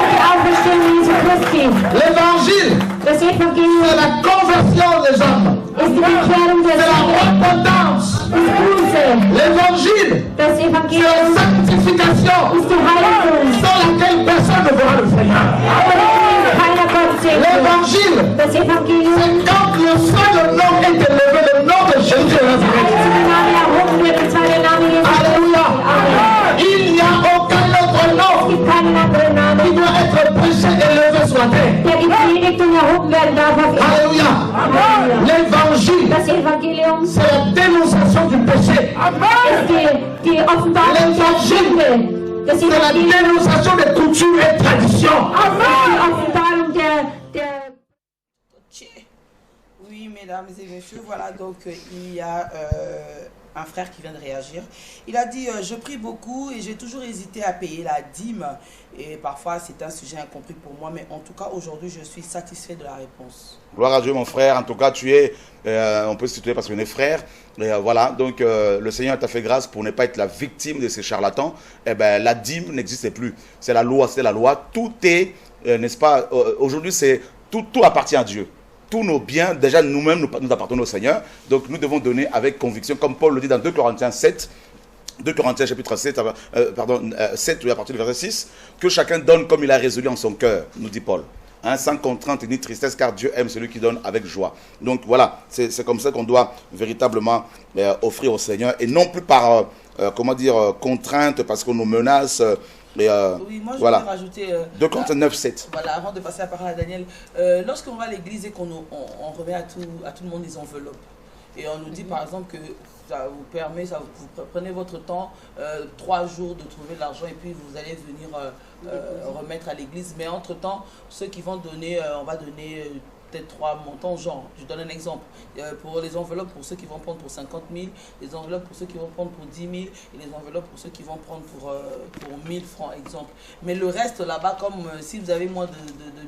Die Auferstehung Jesu Christi.
L'évangile,
Das
c'est
Evangelium
la conversion des âmes.
ist die Bekehrung der
C'est la
Seele,
repentance.
ist Buße.
L'évangile,
Das
c'est la
Evangelium
sanctification
ist die Heiligung,
sans laquelle personne ne verra le Seigneur.
keiner Gott sehen wird.
L'évangile,
Das Evangelium,
c'est quand le seul nom est élevé, le nom de Jésus de Nazareth.
als der Name erhoben wird, und zwar der Name Jesu Christi.
Alléluia.
Amen.
Il n'y a aucun autre
Es
nom
gibt keinen anderen
qui
Namen,
doit être prêché et élevé sur la terre.
der gepredigt und erhoben werden darf auf Erden.
Alléluia.
Halleluja.
L'évangile,
Das Evangelium
c'est la dénonciation du péché.
ist die Offenbarung der Sünde. Das
C'est la
Evangelium
dénonciation des coutumes et traditions.
ist die Offenbarung der
Oui, mesdames et messieurs, voilà, donc il y a un frère qui vient de réagir. Il a dit je prie beaucoup et j'ai toujours hésité à payer la dîme. Et parfois, c'est un sujet incompris pour moi, mais en tout cas, aujourd'hui, je suis satisfait de la réponse.
Gloire à Dieu, mon frère. En tout cas, tu es, on peut se situer parce qu'on est frère. Et voilà, donc le Seigneur t'a fait grâce pour ne pas être la victime de ces charlatans. Eh ben, la dîme n'existait plus. C'est la loi, c'est la loi. Tout est, n'est-ce pas, aujourd'hui, c'est tout appartient à Dieu. Tous nos biens, déjà nous-mêmes, nous appartenons au Seigneur. Donc nous devons donner avec conviction, comme Paul le dit dans 2 Corinthiens 7, 2 Corinthiens chapitre 7, 7, à partir du verset 6, que chacun donne comme il a résolu en son cœur, nous dit Paul. Hein, sans contrainte ni tristesse, car Dieu aime celui qui donne avec joie. Donc voilà, c'est comme ça qu'on doit véritablement offrir au Seigneur, et non plus par, comment dire, contrainte, parce qu'on nous menace, Et
Oui, moi je
voilà.
voulais rajouter...
2 Corinthiens 9, 7.
Voilà, avant de passer la parole à Daniel, lorsqu'on va à l'église et qu'on on remet à tout le monde des enveloppes, et on nous dit par exemple que ça vous permet, vous prenez votre temps, 3 jours de trouver l'argent et puis vous allez venir remettre à l'église, mais entre-temps, ceux qui vont donner, on va donner... peut-être 3 montants, genre, je donne un exemple, pour les enveloppes pour ceux qui vont prendre pour 50 000, les enveloppes pour ceux qui vont prendre pour 10 000, et les enveloppes pour ceux qui vont prendre pour 1000 francs, exemple. Mais le reste là-bas, comme si vous avez moins de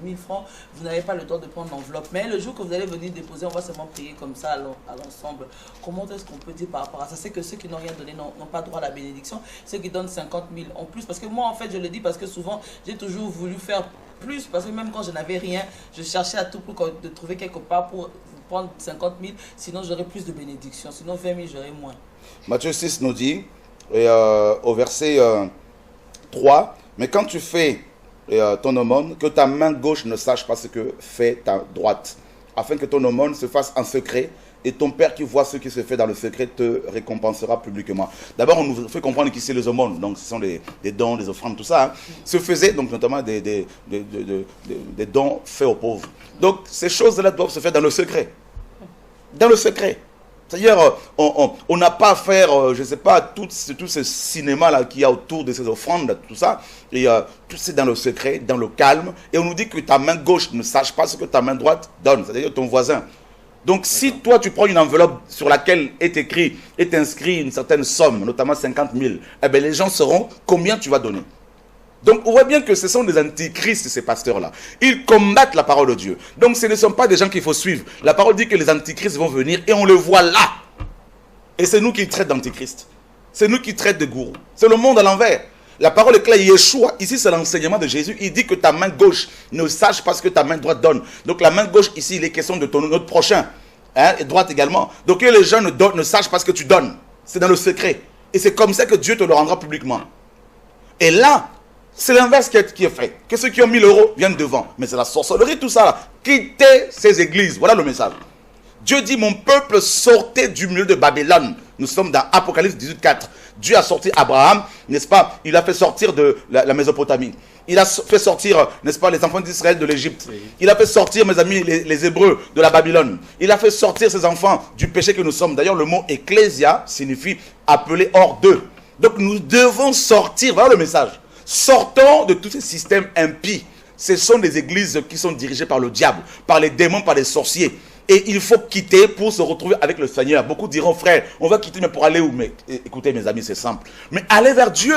1000 francs, vous n'avez pas le temps de prendre l'enveloppe. Mais le jour que vous allez venir déposer, on va seulement payer comme ça à l'ensemble. Comment est-ce qu'on peut dire par rapport à ça? C'est que ceux qui n'ont rien donné n'ont pas droit à la bénédiction, ceux qui donnent 50 000 en plus, parce que moi en fait je le dis parce que souvent j'ai toujours voulu faire plus, parce que même quand je n'avais rien, je cherchais à tout pour de trouver quelque part pour prendre 50 000, sinon j'aurais plus de bénédictions, sinon 20 000 j'aurais moins.
Matthieu 6 nous dit, au verset 3, mais quand tu fais ton aumône, que ta main gauche ne sache pas ce que fait ta droite, afin que ton aumône se fasse en secret, et ton Père qui voit ce qui se fait dans le secret te récompensera publiquement. D'abord, on nous fait comprendre qu'ici les aumônes, donc ce sont des dons, des offrandes, tout ça, hein, se faisaient, donc notamment des dons faits aux pauvres. Donc ces choses-là doivent se faire dans le secret. Dans le secret. C'est-à-dire, on n'a pas à faire, je ne sais pas, tout ce cinéma-là qu'il y a autour de ces offrandes, tout ça, et tout c'est dans le secret, dans le calme, et on nous dit que ta main gauche ne sache pas ce que ta main droite donne, c'est-à-dire ton voisin. Donc si toi tu prends une enveloppe sur laquelle est inscrit une certaine somme, notamment 50 000, eh bien les gens sauront combien tu vas donner. Donc on voit bien que ce sont des antichrists ces pasteurs-là. Ils combattent la parole de Dieu. Donc ce ne sont pas des gens qu'il faut suivre. La parole dit que les antichrists vont venir et on le voit là. Et c'est nous qui traitent d'antichrist. C'est nous qui traitent de gourous. C'est le monde à l'envers. La parole est claire, Yeshua, ici c'est l'enseignement de Jésus, il dit que ta main gauche ne sache pas ce que ta main droite donne. Donc la main gauche ici, il est question de notre prochain, hein, et droite également. Donc que les gens ne sachent pas ce que tu donnes, c'est dans le secret. Et c'est comme ça que Dieu te le rendra publiquement. Et là, c'est l'inverse qui est fait. Que ceux qui ont 1000 euros viennent devant. Mais c'est la sorcellerie tout ça là. Quittez ces églises, voilà le message. Dieu dit, mon peuple sortait du milieu de Babylone. Nous sommes dans Apocalypse 18:4. Dieu a sorti Abraham, n'est-ce pas? Il a fait sortir de la Mésopotamie. Il a fait sortir, n'est-ce pas, les enfants d'Israël de l'Égypte. Oui. Il a fait sortir, mes amis, les Hébreux de la Babylone. Il a fait sortir ses enfants du péché que nous sommes. D'ailleurs, le mot ecclésia signifie appeler hors d'eux. Donc nous devons sortir, voilà le message. Sortons de tous ces systèmes impies. Ce sont des églises qui sont dirigées par le diable, par les démons, par les sorciers. Et il faut quitter pour se retrouver avec le Seigneur. Beaucoup diront, frère, on va quitter, mais pour aller où? Mais écoutez, mes amis, c'est simple. Mais allez vers Dieu.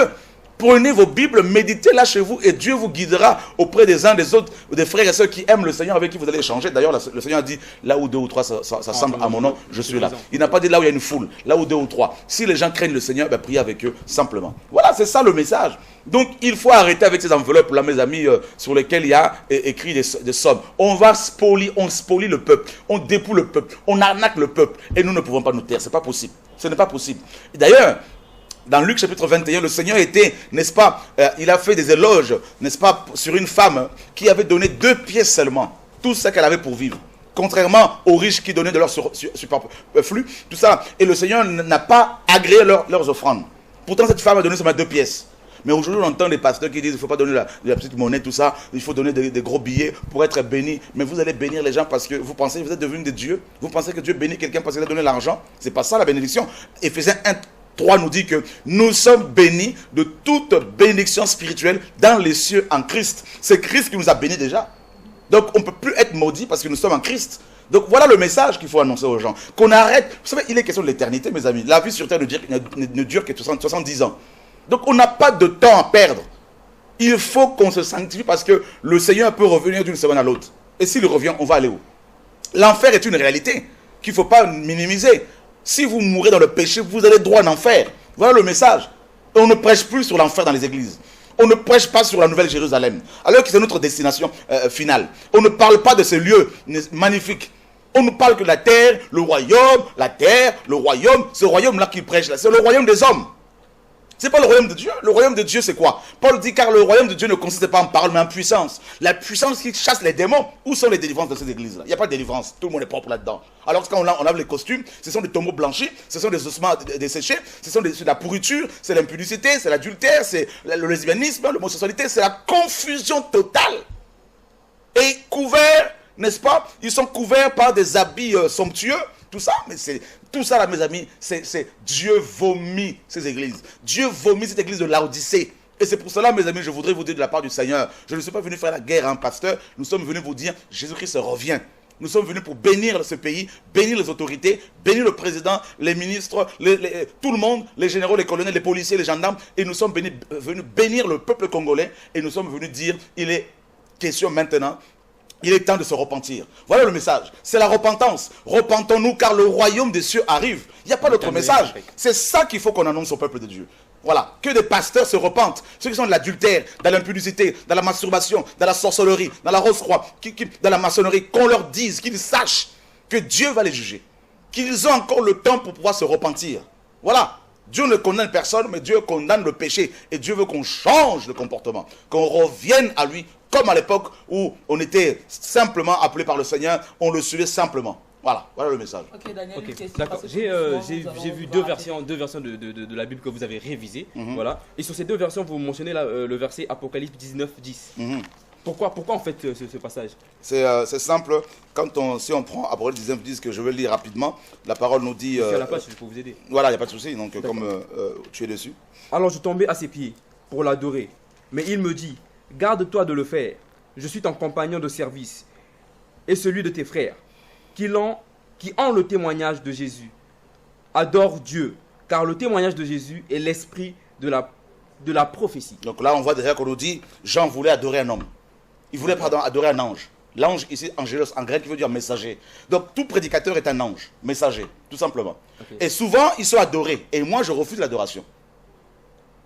Prenez vos Bibles, méditez là chez vous et Dieu vous guidera auprès des uns des autres, des frères et sœurs qui aiment le Seigneur, avec qui vous allez échanger. D'ailleurs, le Seigneur a dit, là où 2 ou 3 s'assemblent à mon nom, je suis là. Il n'a pas dit là où il y a une foule, là où 2 ou 3. Si les gens craignent le Seigneur, ben, priez avec eux simplement. Voilà, c'est ça le message. Donc, il faut arrêter avec ces enveloppes-là, mes amis, sur lesquelles il y a écrit des sommes. On spolie le peuple, on dépouille le peuple, on arnaque le peuple, et nous ne pouvons pas nous taire. C'est pas possible. Ce n'est pas possible. D'ailleurs, dans Luc chapitre 21, le Seigneur était, n'est-ce pas, il a fait des éloges, n'est-ce pas, sur une femme qui avait donné 2 pièces seulement, tout ce qu'elle avait pour vivre. Contrairement aux riches qui donnaient de leur superflu, tout ça. Et le Seigneur n'a pas agréé leurs offrandes. Pourtant, cette femme a donné seulement 2 pièces. Mais aujourd'hui, on entend des pasteurs qui disent qu'il ne faut pas donner la petite monnaie, tout ça. Il faut donner des gros billets pour être béni. Mais vous allez bénir les gens parce que vous pensez que vous êtes devenus des dieux. Vous pensez que Dieu bénit quelqu'un parce qu'il a donné l'argent. Ce n'est pas ça la bénédiction. Éphésiens 1:3 nous dit que nous sommes bénis de toute bénédiction spirituelle dans les cieux en Christ. C'est Christ qui nous a bénis déjà. Donc on ne peut plus être maudit parce que nous sommes en Christ. Donc voilà le message qu'il faut annoncer aux gens. Qu'on arrête. Vous savez, il est question de l'éternité, mes amis. La vie sur terre ne dure que 70 ans. Donc on n'a pas de temps à perdre. Il faut qu'on se sanctifie parce que le Seigneur peut revenir d'une semaine à l'autre. Et s'il revient, on va aller où? L'enfer est une réalité qu'il ne faut pas minimiser. Si vous mourrez dans le péché, vous allez droit en enfer. Voilà le message. Et on ne prêche plus sur l'enfer dans les églises. On ne prêche pas sur la Nouvelle Jérusalem. Alors que c'est notre destination finale. On ne parle pas de ce lieu magnifique. On ne parle que de la terre, le royaume, la terre, le royaume. Ce royaume-là qu'il prêche, c'est le royaume des hommes. C'est pas le royaume de Dieu. Le royaume de Dieu, c'est quoi? Paul dit, car le royaume de Dieu ne consiste pas en parole, mais en puissance. La puissance qui chasse les démons. Où sont les délivrances dans cette église-là? Il n'y a pas de délivrance. Tout le monde est propre là-dedans. Alors quand on lave les costumes, ce sont des tombeaux blanchis, ce sont des ossements desséchés, c'est de la pourriture, c'est l'impudicité, c'est l'adultère, c'est le lesbianisme, l'homosexualité, c'est la confusion totale. Et couverts, n'est-ce pas? Ils sont couverts par des habits somptueux. Tout ça, mais c'est tout ça là, mes amis, c'est Dieu vomit ces églises. Dieu vomit cette église de Laodicée. Et c'est pour cela, mes amis, je voudrais vous dire de la part du Seigneur, je ne suis pas venu faire la guerre à un pasteur, nous sommes venus vous dire, Jésus-Christ revient. Nous sommes venus pour bénir ce pays, bénir les autorités, bénir le président, les ministres, tout le monde, les généraux, les colonels, les policiers, les gendarmes. Et nous sommes venus bénir le peuple congolais. Et nous sommes venus dire, il est question maintenant, il est temps de se repentir. Voilà le message. C'est la repentance. Repentons-nous car le royaume des cieux arrive. Il n'y a pas d'autre message. C'est ça qu'il faut qu'on annonce au peuple de Dieu. Voilà. Que des pasteurs se repentent. Ceux qui sont de l'adultère, dans l'impudicité, dans la masturbation, dans la sorcellerie, dans la rose-croix, dans la maçonnerie, qu'on leur dise, qu'ils sachent que Dieu va les juger. Qu'ils ont encore le temps pour pouvoir se repentir. Voilà. Dieu ne condamne personne, mais Dieu condamne le péché. Et Dieu veut qu'on change de comportement. Qu'on revienne à lui. Comme à l'époque où on était simplement appelé par le Seigneur, on le suivait simplement. Voilà, voilà le message.
Ok, Daniel, une question.
D'accord. J'ai vu deux versions de la Bible que vous avez révisées. Voilà. Et sur ces deux versions, vous mentionnez le verset Apocalypse 19, 10. Pourquoi en fait ce passage?
C'est simple. Si on prend Apocalypse 19, 10, que je vais lire rapidement, la parole nous dit...
Je suis à la page, je peux vous aider.
Voilà, il n'y a pas de souci. Donc, comme tu es dessus.
Alors je tombais à ses pieds pour l'adorer. Mais il me dit, garde-toi de le faire. Je suis ton compagnon de service et celui de tes frères qui ont le témoignage de Jésus. Adore Dieu, car le témoignage de Jésus est l'esprit de la prophétie.
Donc là, on voit déjà qu'on nous dit, Jean voulait adorer un homme. Il voulait, adorer un ange. L'ange ici, angelos, en grec, qui veut dire messager. Donc tout prédicateur est un ange, messager, tout simplement. Okay. Et souvent, ils sont adorés. Et moi, je refuse l'adoration.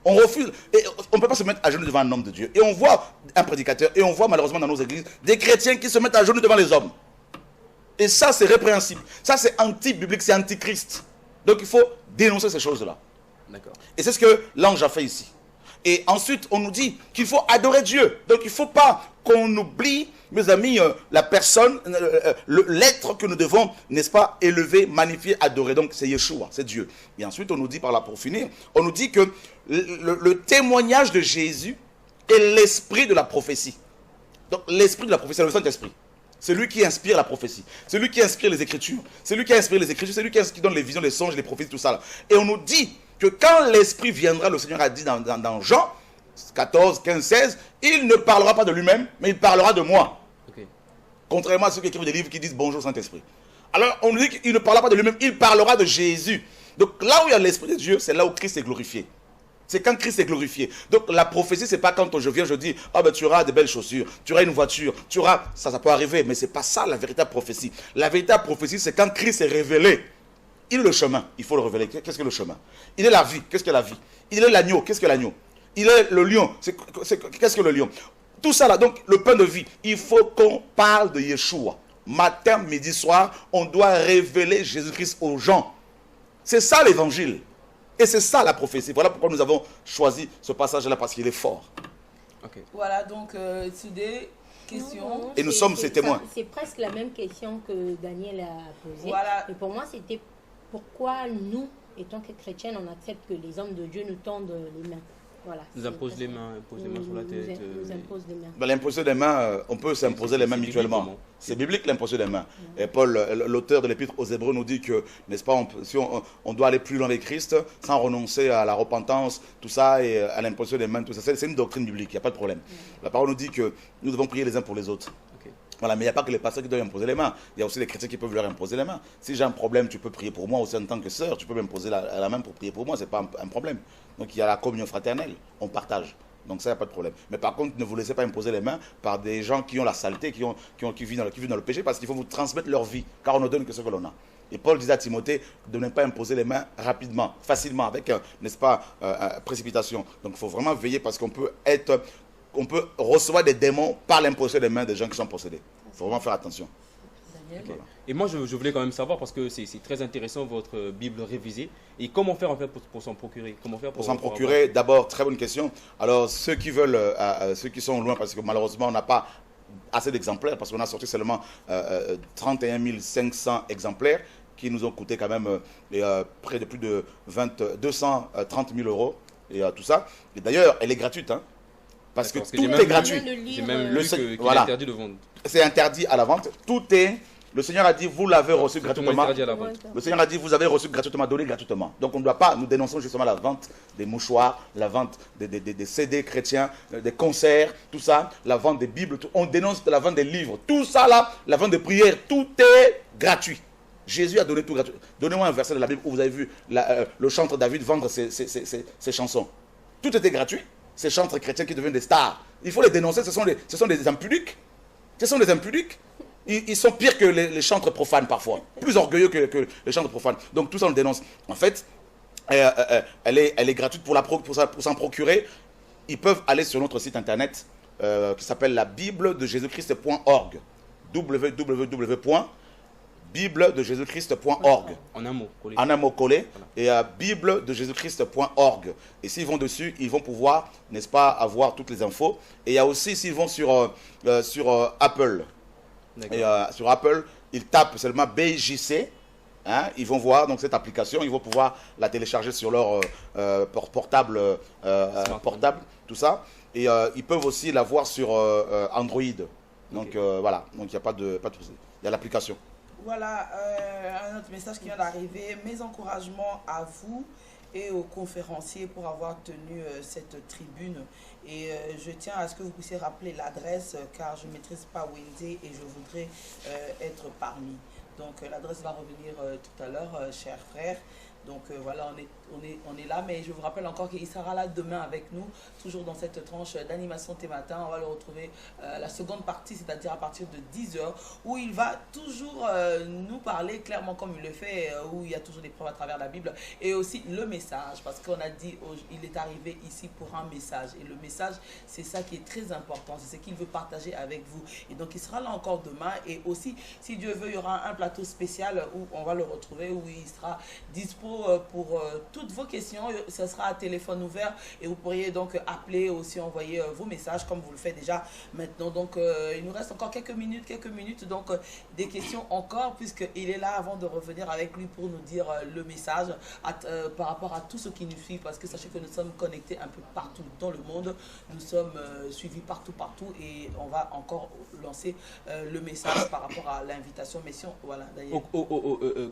On refuse, et on ne peut pas se mettre à genoux devant un homme de Dieu. Et on voit un prédicateur, et on voit malheureusement dans nos églises, des chrétiens qui se mettent à genoux devant les hommes. Et ça, c'est répréhensible. Ça, c'est anti-biblique, c'est anti-Christ. Donc, il faut dénoncer ces choses-là.
D'accord.
Et c'est ce que l'ange a fait ici. Et ensuite, on nous dit qu'il faut adorer Dieu. Donc, il ne faut pas qu'on oublie, mes amis, la personne, l'être que nous devons, n'est-ce pas, élever, magnifier, adorer. Donc, c'est Yeshua, c'est Dieu. Et ensuite, on nous dit, pour finir, on nous dit que le témoignage de Jésus est l'esprit de la prophétie. Donc, l'esprit de la prophétie, c'est le Saint-Esprit. C'est lui qui inspire la prophétie. C'est lui qui inspire les Écritures. C'est lui qui inspire les Écritures. C'est lui qui donne les visions, les songes, les prophéties, tout ça. Là. Et on nous dit que quand l'Esprit viendra, le Seigneur a dit dans Jean 14, 15, 16, il ne parlera pas de lui-même, mais il parlera de moi. Okay. Contrairement à ceux qui écrivent des livres qui disent bonjour Saint-Esprit. Alors on nous dit qu'il ne parlera pas de lui-même, il parlera de Jésus. Donc là où il y a l'Esprit de Dieu, c'est là où Christ est glorifié. C'est quand Christ est glorifié. Donc la prophétie, c'est pas quand je viens, je dis, ah ben tu auras de belles chaussures, tu auras une voiture, tu auras, ça peut arriver, mais c'est pas ça la véritable prophétie. La véritable prophétie, c'est quand Christ est révélé. Il est le chemin, il faut le révéler. Qu'est-ce que le chemin? Il est la vie, qu'est-ce que la vie? Il est l'agneau, qu'est-ce que l'agneau? Il est le lion, qu'est-ce que le lion? Tout ça là, donc le pain de vie, il faut qu'on parle de Yeshua. Matin, midi, soir, on doit révéler Jésus-Christ aux gens. C'est ça l'évangile. Et c'est ça la prophétie. Voilà pourquoi nous avons choisi ce passage-là, parce qu'il est fort.
Okay. Voilà, donc, c'est des questions.
Non,
et nous sommes ses témoins.
C'est presque la même question que Daniel a posée.
Voilà.
Et pour moi, c'était pourquoi nous, étant que chrétiens, on accepte que les hommes de Dieu nous tendent les mains. Voilà,
nous imposent les mains, sur la tête.
Nous impose les mains.
Ben, l'imposition des mains, on peut s'imposer les mains mutuellement. C'est biblique l'imposition des mains. Et Paul, l'auteur de l'épître aux Hébreux, nous dit que, n'est-ce pas, si on doit aller plus loin avec Christ, sans renoncer à la repentance, tout ça, et à l'imposition des mains, tout ça. C'est une doctrine biblique, il n'y a pas de problème. La parole nous dit que nous devons prier les uns pour les autres. Voilà, mais il n'y a pas que les pasteurs qui doivent imposer les mains. Il y a aussi les chrétiens qui peuvent leur imposer les mains. Si j'ai un problème, tu peux prier pour moi aussi en tant que sœur. Tu peux m'imposer la main pour prier pour moi. Ce n'est pas un problème. Donc il y a la communion fraternelle. On partage. Donc ça, il n'y a pas de problème. Mais par contre, ne vous laissez pas imposer les mains par des gens qui ont la saleté, qui vivent dans le péché, parce qu'il faut vous transmettre leur vie. Car on ne donne que ce que l'on a. Et Paul disait à Timothée de ne pas imposer les mains rapidement, facilement, avec, n'est-ce pas, précipitation. Donc il faut vraiment veiller parce qu'on peut recevoir des démons par l'imposition des mains des gens qui sont possédés. Il faut vraiment faire attention.
Daniel.
Ok. Et moi, je voulais quand même savoir, parce que c'est très intéressant, votre Bible révisée. Et comment faire en fait pour s'en procurer? Comment faire
Pour s'en procurer, d'abord, très bonne question. Alors, ceux qui veulent, ceux qui sont loin, parce que malheureusement, on n'a pas assez d'exemplaires, parce qu'on a sorti seulement 31 500 exemplaires, qui nous ont coûté quand même près de plus de 230 000 euros, et tout ça. Et d'ailleurs, elle est gratuite, hein, parce que tout est gratuit.
J'ai même lu qu'il est
voilà.
interdit de vendre.
C'est interdit à la vente. Tout est... Le Seigneur a dit, vous l'avez reçu gratuitement.
Interdit à la vente.
Le Seigneur a dit, vous avez reçu gratuitement, donné gratuitement. Donc on ne doit pas, nous dénonçons justement la vente des mouchoirs, la vente des CD chrétiens, des concerts, tout ça, la vente des Bibles, tout. On dénonce la vente des livres. Tout ça là, la vente des prières, tout est gratuit. Jésus a donné tout gratuit. Donnez-moi un verset de la Bible où vous avez vu le chanteur David vendre ses chansons. Tout était gratuit. Ces chantres chrétiens qui deviennent des stars. Il faut les dénoncer, ce sont des impudiques. Ce sont des impudiques. Ils sont pires que les chantres profanes parfois. Plus orgueilleux que les chantres profanes. Donc tout ça on le dénonce. En fait, elle est gratuite pour s'en procurer. Ils peuvent aller sur notre site internet qui s'appelle la Bible de Jésus-Christ.org. www.bibledejésus-christ.org.
En un mot collé.
En un mot collé. Et bibledejésus-christ.org. Et s'ils vont dessus, ils vont pouvoir, n'est-ce pas, avoir toutes les infos. Et il y a aussi, s'ils vont sur Apple, et sur Apple, ils tapent seulement BJC. Hein, ils vont voir donc cette application, ils vont pouvoir la télécharger sur leur portable, tout ça. Et ils peuvent aussi la voir sur Android. Donc voilà, donc il n'y a pas de souci. Il y a l'application.
Voilà, un autre message qui vient d'arriver. Mes encouragements à vous et aux conférenciers pour avoir tenu cette tribune. Et je tiens à ce que vous puissiez rappeler l'adresse, car je ne maîtrise pas Wednesday et je voudrais être parmi. Donc l'adresse va revenir tout à l'heure, chers frères. Donc voilà, on est là, mais je vous rappelle encore qu'il sera là demain avec nous, toujours dans cette tranche d'animation thé matin. On va le retrouver la seconde partie, c'est-à-dire à partir de 10h, où il va toujours nous parler clairement comme il le fait, où il y a toujours des preuves à travers la Bible, et aussi le message, parce qu'on a dit, il est arrivé ici pour un message, et le message, c'est ça qui est très important, c'est ce qu'il veut partager avec vous. Et donc il sera là encore demain, et aussi, si Dieu veut, il y aura un plateau spécial où on va le retrouver, où il sera dispo pour toutes vos questions. Ce sera à téléphone ouvert et vous pourriez donc appeler, aussi envoyer vos messages comme vous le faites déjà maintenant. Donc il nous reste encore quelques minutes, donc des questions encore, puisqu'il est là avant de revenir avec lui pour nous dire le message par rapport à tout ce qui nous suit, parce que sachez que nous sommes connectés un peu partout dans le monde, nous sommes suivis partout et on va encore lancer le message par rapport à l'invitation mission. Voilà, d'ailleurs.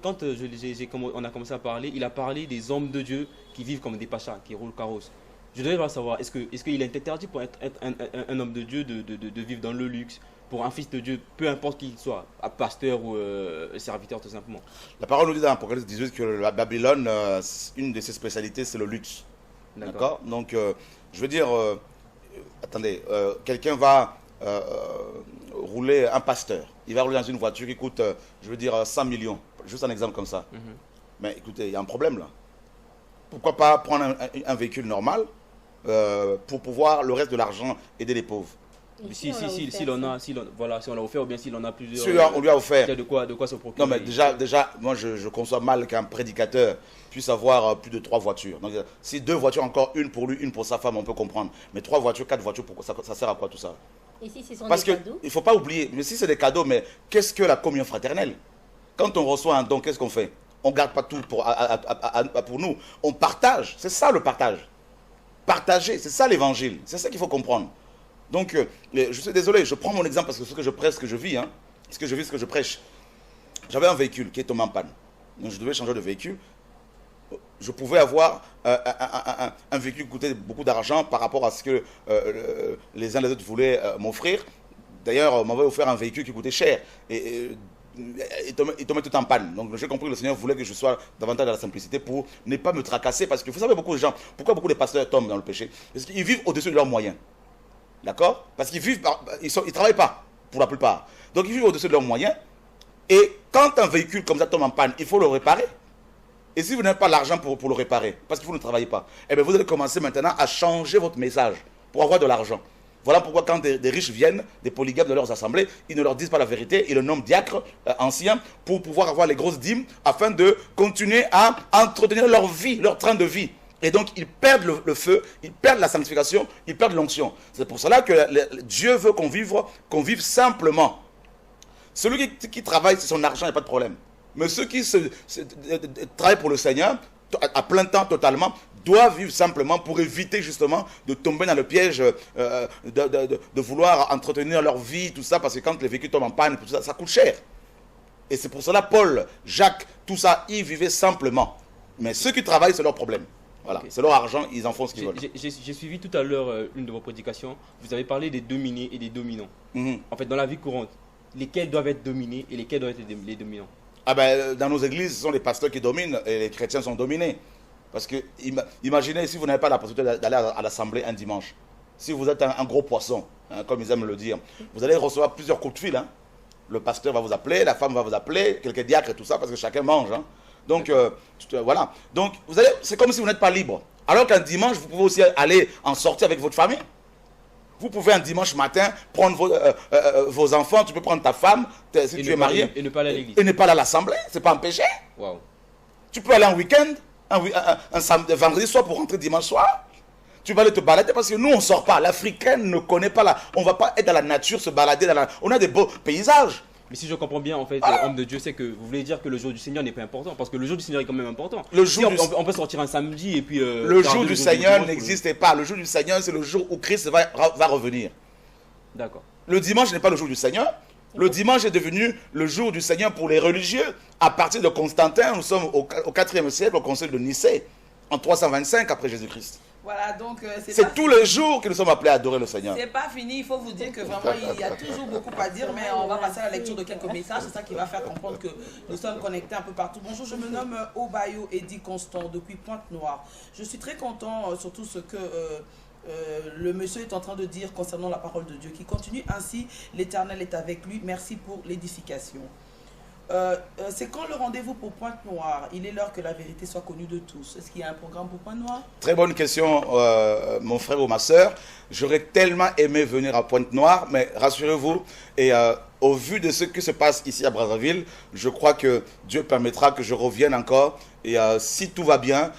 Quand on a commencé à parler, il a parlé des hommes de Dieu qui vivent comme des pachas, qui roulent carrosse. Je voudrais savoir, est-ce qu'il est interdit pour être un homme de Dieu de vivre dans le luxe, pour un fils de Dieu, peu importe qu'il soit, pasteur ou serviteur tout simplement?
La parole nous dit dans l'Apocalypse 18 que la Babylone, une de ses spécialités, c'est le luxe. D'accord. Donc, je veux dire, attendez, quelqu'un va rouler, un pasteur, il va rouler dans une voiture qui coûte, je veux dire, 100 millions. Juste un exemple comme ça. Mais écoutez, il y a un problème là. Pourquoi pas prendre un véhicule normal pour pouvoir, le reste de l'argent, aider les pauvres?
Si on l'a offert, ou bien s'il en a plusieurs.
Si on lui a offert.
Il y a de quoi se procurer.
Non, mais déjà moi je conçois mal qu'un prédicateur puisse avoir plus de 3 voitures. Donc si 2 voitures, encore une pour lui, une pour sa femme, on peut comprendre. Mais 3 voitures, 4 voitures, ça sert à quoi tout ça?
Et si ce sont
Parce
des
que
cadeaux?
il ne faut pas oublier, mais si c'est des cadeaux, mais qu'est-ce que la communion fraternelle? Quand on reçoit un don, qu'est-ce qu'on fait? On ne garde pas tout pour nous. On partage. C'est ça le partage. Partager, c'est ça l'évangile. C'est ça qu'il faut comprendre. Donc, je suis désolé, je prends mon exemple parce que ce que je prêche, ce que je vis, hein, ce que je vis, ce que je prêche. J'avais un véhicule qui est tombé en panne. Donc, je devais changer de véhicule. Je pouvais avoir un véhicule qui coûtait beaucoup d'argent par rapport à ce que les uns et les autres voulaient m'offrir. D'ailleurs, on m'avait offert un véhicule qui coûtait cher. Il tombait tout en panne. Donc j'ai compris que le Seigneur voulait que je sois davantage dans la simplicité pour ne pas me tracasser. Parce que vous savez, beaucoup de gens, pourquoi beaucoup de pasteurs tombent dans le péché? Parce qu'ils vivent au-dessus de leurs moyens. D'accord? Parce qu'ils vivent, ils ne travaillent pas, pour la plupart. Donc ils vivent au-dessus de leurs moyens. Et quand un véhicule comme ça tombe en panne, il faut le réparer. Et si vous n'avez pas l'argent pour le réparer, parce que vous ne travaillez pas, eh bien vous allez commencer maintenant à changer votre message pour avoir de l'argent. Voilà pourquoi quand des riches viennent, des polygames de leurs assemblées, ils ne leur disent pas la vérité, ils le nomment diacre ancien pour pouvoir avoir les grosses dîmes afin de continuer à entretenir leur vie, leur train de vie. Et donc, ils perdent le feu, ils perdent la sanctification, ils perdent l'onction. C'est pour cela que Dieu veut qu'on vive simplement. Celui qui travaille, c'est son argent, il n'y a pas de problème. Mais ceux qui travaillent pour le Seigneur, à plein temps, totalement, doivent vivre simplement pour éviter justement de tomber dans le piège de vouloir entretenir leur vie, tout ça, parce que quand les véhicules tombent en panne, tout ça, ça coûte cher. Et c'est pour cela, Paul, Jacques, tout ça, ils vivaient simplement. Mais ceux qui travaillent, c'est leur problème. Voilà, okay. C'est leur argent, ils en font ce qu'ils veulent.
J'ai suivi tout à l'heure une de vos prédications. Vous avez parlé des dominés et des dominants. En fait, dans la vie courante, lesquels doivent être dominés et lesquels doivent être les dominants?
Ah ben, dans nos églises, ce sont les pasteurs qui dominent et les chrétiens sont dominés. Parce que, imaginez si vous n'avez pas la possibilité d'aller à l'assemblée un dimanche. Si vous êtes un gros poisson, hein, comme ils aiment le dire, vous allez recevoir plusieurs coups de fil. Hein. Le pasteur va vous appeler, la femme va vous appeler, quelques diacres et tout ça, parce que chacun mange. Hein. Donc, voilà. Donc, c'est comme si vous n'êtes pas libre. Alors qu'un dimanche, vous pouvez aussi aller en sortir avec votre famille. Vous pouvez un dimanche matin prendre vos enfants, tu peux prendre ta femme, si tu es marié.
Et ne pas aller à l'église.
Et ne pas aller à l'assemblée, c'est pas un péché.
Wow.
Tu peux aller en week-end, un vendredi soir pour rentrer dimanche soir. Tu vas aller te balader parce que nous, on ne sort pas. L'Africaine ne connaît pas on ne va pas être dans la nature, se balader. On a des beaux paysages.
Mais si je comprends bien, en fait, homme de Dieu, c'est que vous voulez dire que le jour du Seigneur n'est pas important. Parce que le jour du Seigneur est quand même important. On peut sortir un samedi et puis...
le jour du Seigneur n'existait pas. Le jour du Seigneur, c'est le jour où Christ va revenir.
D'accord.
Le dimanche n'est pas le jour du Seigneur. Le dimanche est devenu le jour du Seigneur pour les religieux. À partir de Constantin, nous sommes au 4e siècle, au concile de Nicée, en 325 après Jésus-Christ.
Voilà, donc
c'est tous les jours que nous sommes appelés à adorer le Seigneur.
C'est pas fini, il faut vous dire que vraiment il y a toujours beaucoup à dire, mais on va passer à la lecture de quelques messages. C'est ça qui va faire comprendre que nous sommes connectés un peu partout. Bonjour, je me nomme Obayo Eddy Constant depuis Pointe-Noire. Je suis très content, surtout ce que le monsieur est en train de dire concernant la parole de Dieu, qui continue ainsi, l'Éternel est avec lui. Merci pour l'édification. C'est quand le rendez-vous pour Pointe-Noire? Il est l'heure que la vérité soit connue de tous. Est-ce qu'il y a un programme pour Pointe-Noire?
Très bonne question, mon frère ou ma soeur. J'aurais tellement aimé venir à Pointe-Noire, mais rassurez-vous, et au vu de ce qui se passe ici à Brazzaville, je crois que Dieu permettra que je revienne encore, et si tout va bien,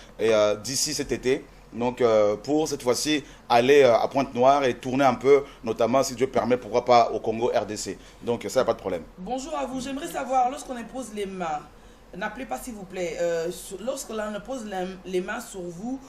d'ici cet été, donc pour cette fois-ci aller à Pointe-Noire et tourner un peu, notamment si Dieu permet, pourquoi pas au Congo RDC. Donc ça, il n'y a pas de problème.
Bonjour à vous, j'aimerais savoir, lorsqu'on impose les mains, n'appelez pas s'il vous plaît, lorsqu'on impose les mains sur vous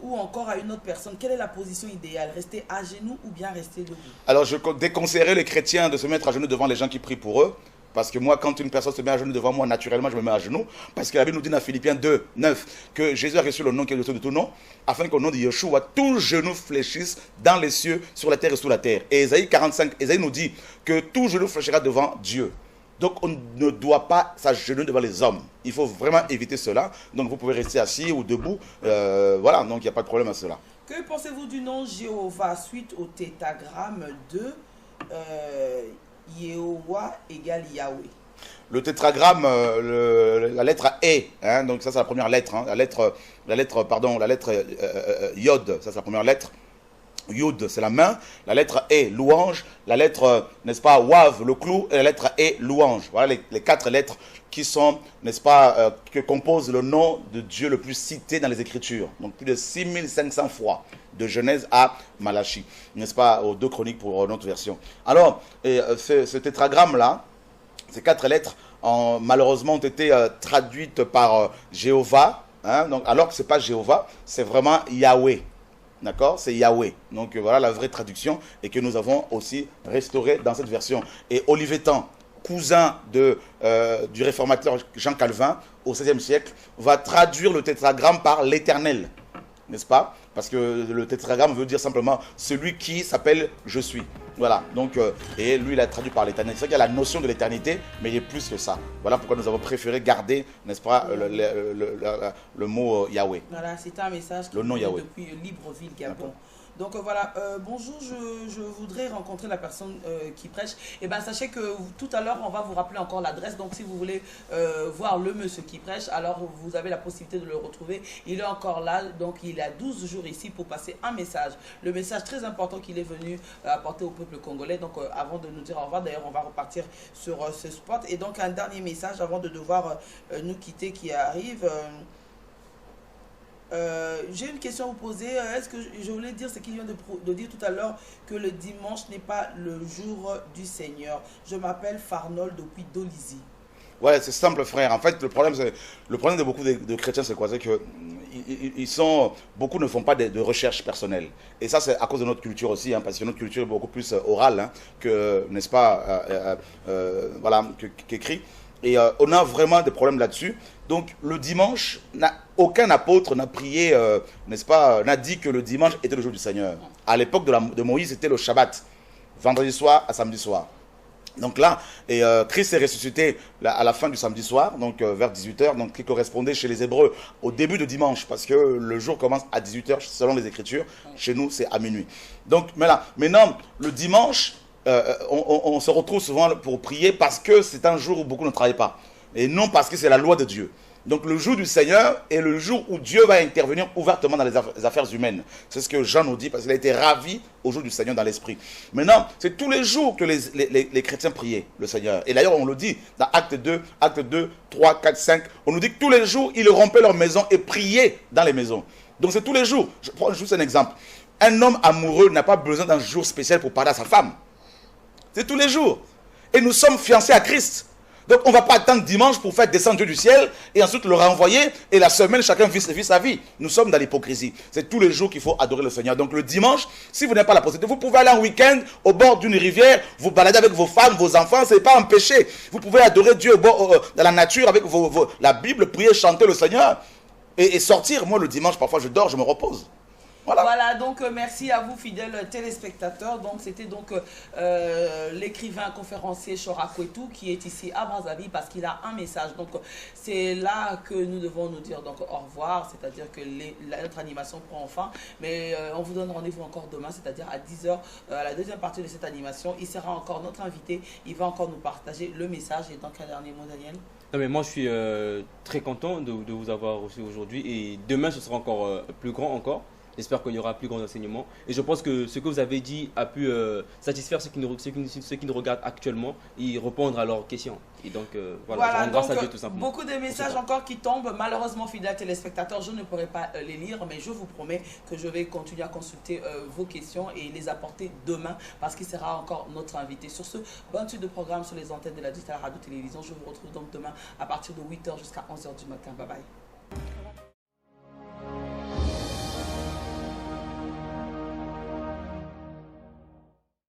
ou encore à une autre personne, quelle est la position idéale? Rester à genoux ou bien rester debout? Alors
je déconseillerais les chrétiens de se mettre à genoux devant les gens qui prient pour eux. Parce que moi, quand une personne se met à genoux devant moi, naturellement, je me mets à genoux. Parce que la Bible nous dit dans Philippiens 2, 9, que Jésus a reçu le nom qui est au-dessus de tout nom, afin qu'au nom de Yeshua, tout genou fléchisse dans les cieux, sur la terre et sous la terre. Et Ésaïe 45, Ésaïe nous dit que tout genou fléchira devant Dieu. Donc, on ne doit pas s'agenouiller devant les hommes. Il faut vraiment éviter cela. Donc, vous pouvez rester assis ou debout. Voilà, donc il n'y a pas de problème à cela.
Que pensez-vous du nom Jéhovah suite au tétragramme de... Yehovah égale Yahweh.
Le tétragramme, la lettre E, hein, donc ça c'est la première lettre, hein, la lettre Yod, ça c'est la première lettre. Yud, c'est la main, la lettre E, louange, la lettre, n'est-ce pas, Wav, le clou, et la lettre E, louange. Voilà les 4 lettres qui sont, n'est-ce pas, que composent le nom de Dieu le plus cité dans les Écritures. Donc plus de 6500 fois, de Genèse à Malachie, n'est-ce pas, aux 2 Chroniques pour notre version. Alors, ce tétragramme-là, ces 4 lettres, malheureusement, ont été traduites par Jéhovah, hein, donc, alors que ce n'est pas Jéhovah, c'est vraiment Yahweh. D'accord? C'est Yahweh. Donc voilà la vraie traduction et que nous avons aussi restauré dans cette version. Et Olivetan, cousin du réformateur Jean Calvin au XVIe siècle, va traduire le tétragramme par l'Éternel. N'est-ce pas? Parce que le tétragramme veut dire simplement celui qui s'appelle je suis. Voilà, donc, et lui il a traduit par l'éternité. C'est vrai qu'il y a la notion de l'éternité, mais il y a plus que ça. Voilà pourquoi nous avons préféré garder, n'est-ce pas, le mot Yahweh.
Voilà, c'est un message qui
le nom Yahweh.
depuis Libreville, Gabon. Donc voilà, bonjour, je voudrais rencontrer la personne qui prêche. Et bien sachez que tout à l'heure, on va vous rappeler encore l'adresse. Donc si vous voulez voir le monsieur qui prêche, alors vous avez la possibilité de le retrouver. Il est encore là, donc il a 12 jours ici pour passer un message. Le message très important qu'il est venu apporter au peuple congolais. Donc avant de nous dire au revoir, d'ailleurs on va repartir sur ce spot. Et donc un dernier message avant de devoir nous quitter qui arrive. J'ai une question à vous poser. Est-ce que je voulais dire ce qu'il vient de dire tout à l'heure, que le dimanche n'est pas le jour du Seigneur. Je m'appelle Farnol depuis Dolisie.
Ouais, c'est simple, frère. En fait, le problème de beaucoup de chrétiens, c'est quoi? C'est que beaucoup ne font pas de recherche personnelle. Et ça, c'est à cause de notre culture aussi, hein, parce que notre culture est beaucoup plus orale, hein, que, n'est-ce pas, voilà, qu'écrit. Et on a vraiment des problèmes là-dessus. Donc, le dimanche, aucun apôtre n'a prié, n'est-ce pas, n'a dit que le dimanche était le jour du Seigneur. À l'époque de Moïse, c'était le Shabbat, vendredi soir à samedi soir. Donc là, Christ est ressuscité à la fin du samedi soir, donc vers 18h, donc qui correspondait chez les Hébreux au début de dimanche, parce que le jour commence à 18h selon les Écritures. Chez nous, c'est à minuit. Donc maintenant, le dimanche, on se retrouve souvent pour prier parce que c'est un jour où beaucoup ne travaillent pas, et non parce que c'est la loi de Dieu. Donc le jour du Seigneur est le jour où Dieu va intervenir ouvertement dans les affaires humaines. C'est ce que Jean nous dit, parce qu'il a été ravi au jour du Seigneur dans l'esprit. Maintenant, c'est tous les jours que les chrétiens priaient le Seigneur. Et d'ailleurs, on le dit dans Acte 2, 3, 4, 5. On nous dit que tous les jours, ils rompaient leur maison et priaient dans les maisons. Donc c'est tous les jours. Je prends juste un exemple. Un homme amoureux n'a pas besoin d'un jour spécial pour parler à sa femme. C'est tous les jours. Et nous sommes fiancés à Christ. Donc on ne va pas attendre dimanche pour faire descendre Dieu du ciel et ensuite le renvoyer et la semaine chacun vit sa vie. Nous sommes dans l'hypocrisie. C'est tous les jours qu'il faut adorer le Seigneur. Donc le dimanche, si vous n'avez pas la possibilité, vous pouvez aller en week-end au bord d'une rivière, vous balader avec vos femmes, vos enfants, ce n'est pas un péché. Vous pouvez adorer Dieu dans la nature avec la Bible, prier, chanter le Seigneur et sortir. Moi le dimanche, parfois je dors, je me repose.
Voilà, donc merci à vous fidèles téléspectateurs. Donc c'était donc l'écrivain conférencier Chora Kwetu qui est ici à Brazzaville parce qu'il a un message. Donc c'est là que nous devons nous dire donc au revoir, c'est-à-dire que notre animation prend fin. Mais on vous donne rendez-vous encore demain, c'est-à-dire à 10h, à la deuxième partie de cette animation. Il sera encore notre invité, il va encore nous partager le message. Et donc un dernier mot, Daniel?
Non, mais moi je suis très content de vous avoir reçu aujourd'hui et demain ce sera encore plus grand encore. J'espère qu'il y aura plus grand enseignement. Et je pense que ce que vous avez dit a pu satisfaire ceux qui nous regardent actuellement et répondre à leurs questions. Et donc, voilà, grâce à Dieu tout simplement.
Beaucoup de messages encore qui tombent. Malheureusement, fidèles téléspectateurs, je ne pourrai pas les lire, mais je vous promets que je vais continuer à consulter vos questions et les apporter demain parce qu'il sera encore notre invité. Sur ce, bonne suite de programme sur les antennes de la Digital Radio Télévision. Je vous retrouve donc demain à partir de 8h jusqu'à 11h du matin. Bye bye.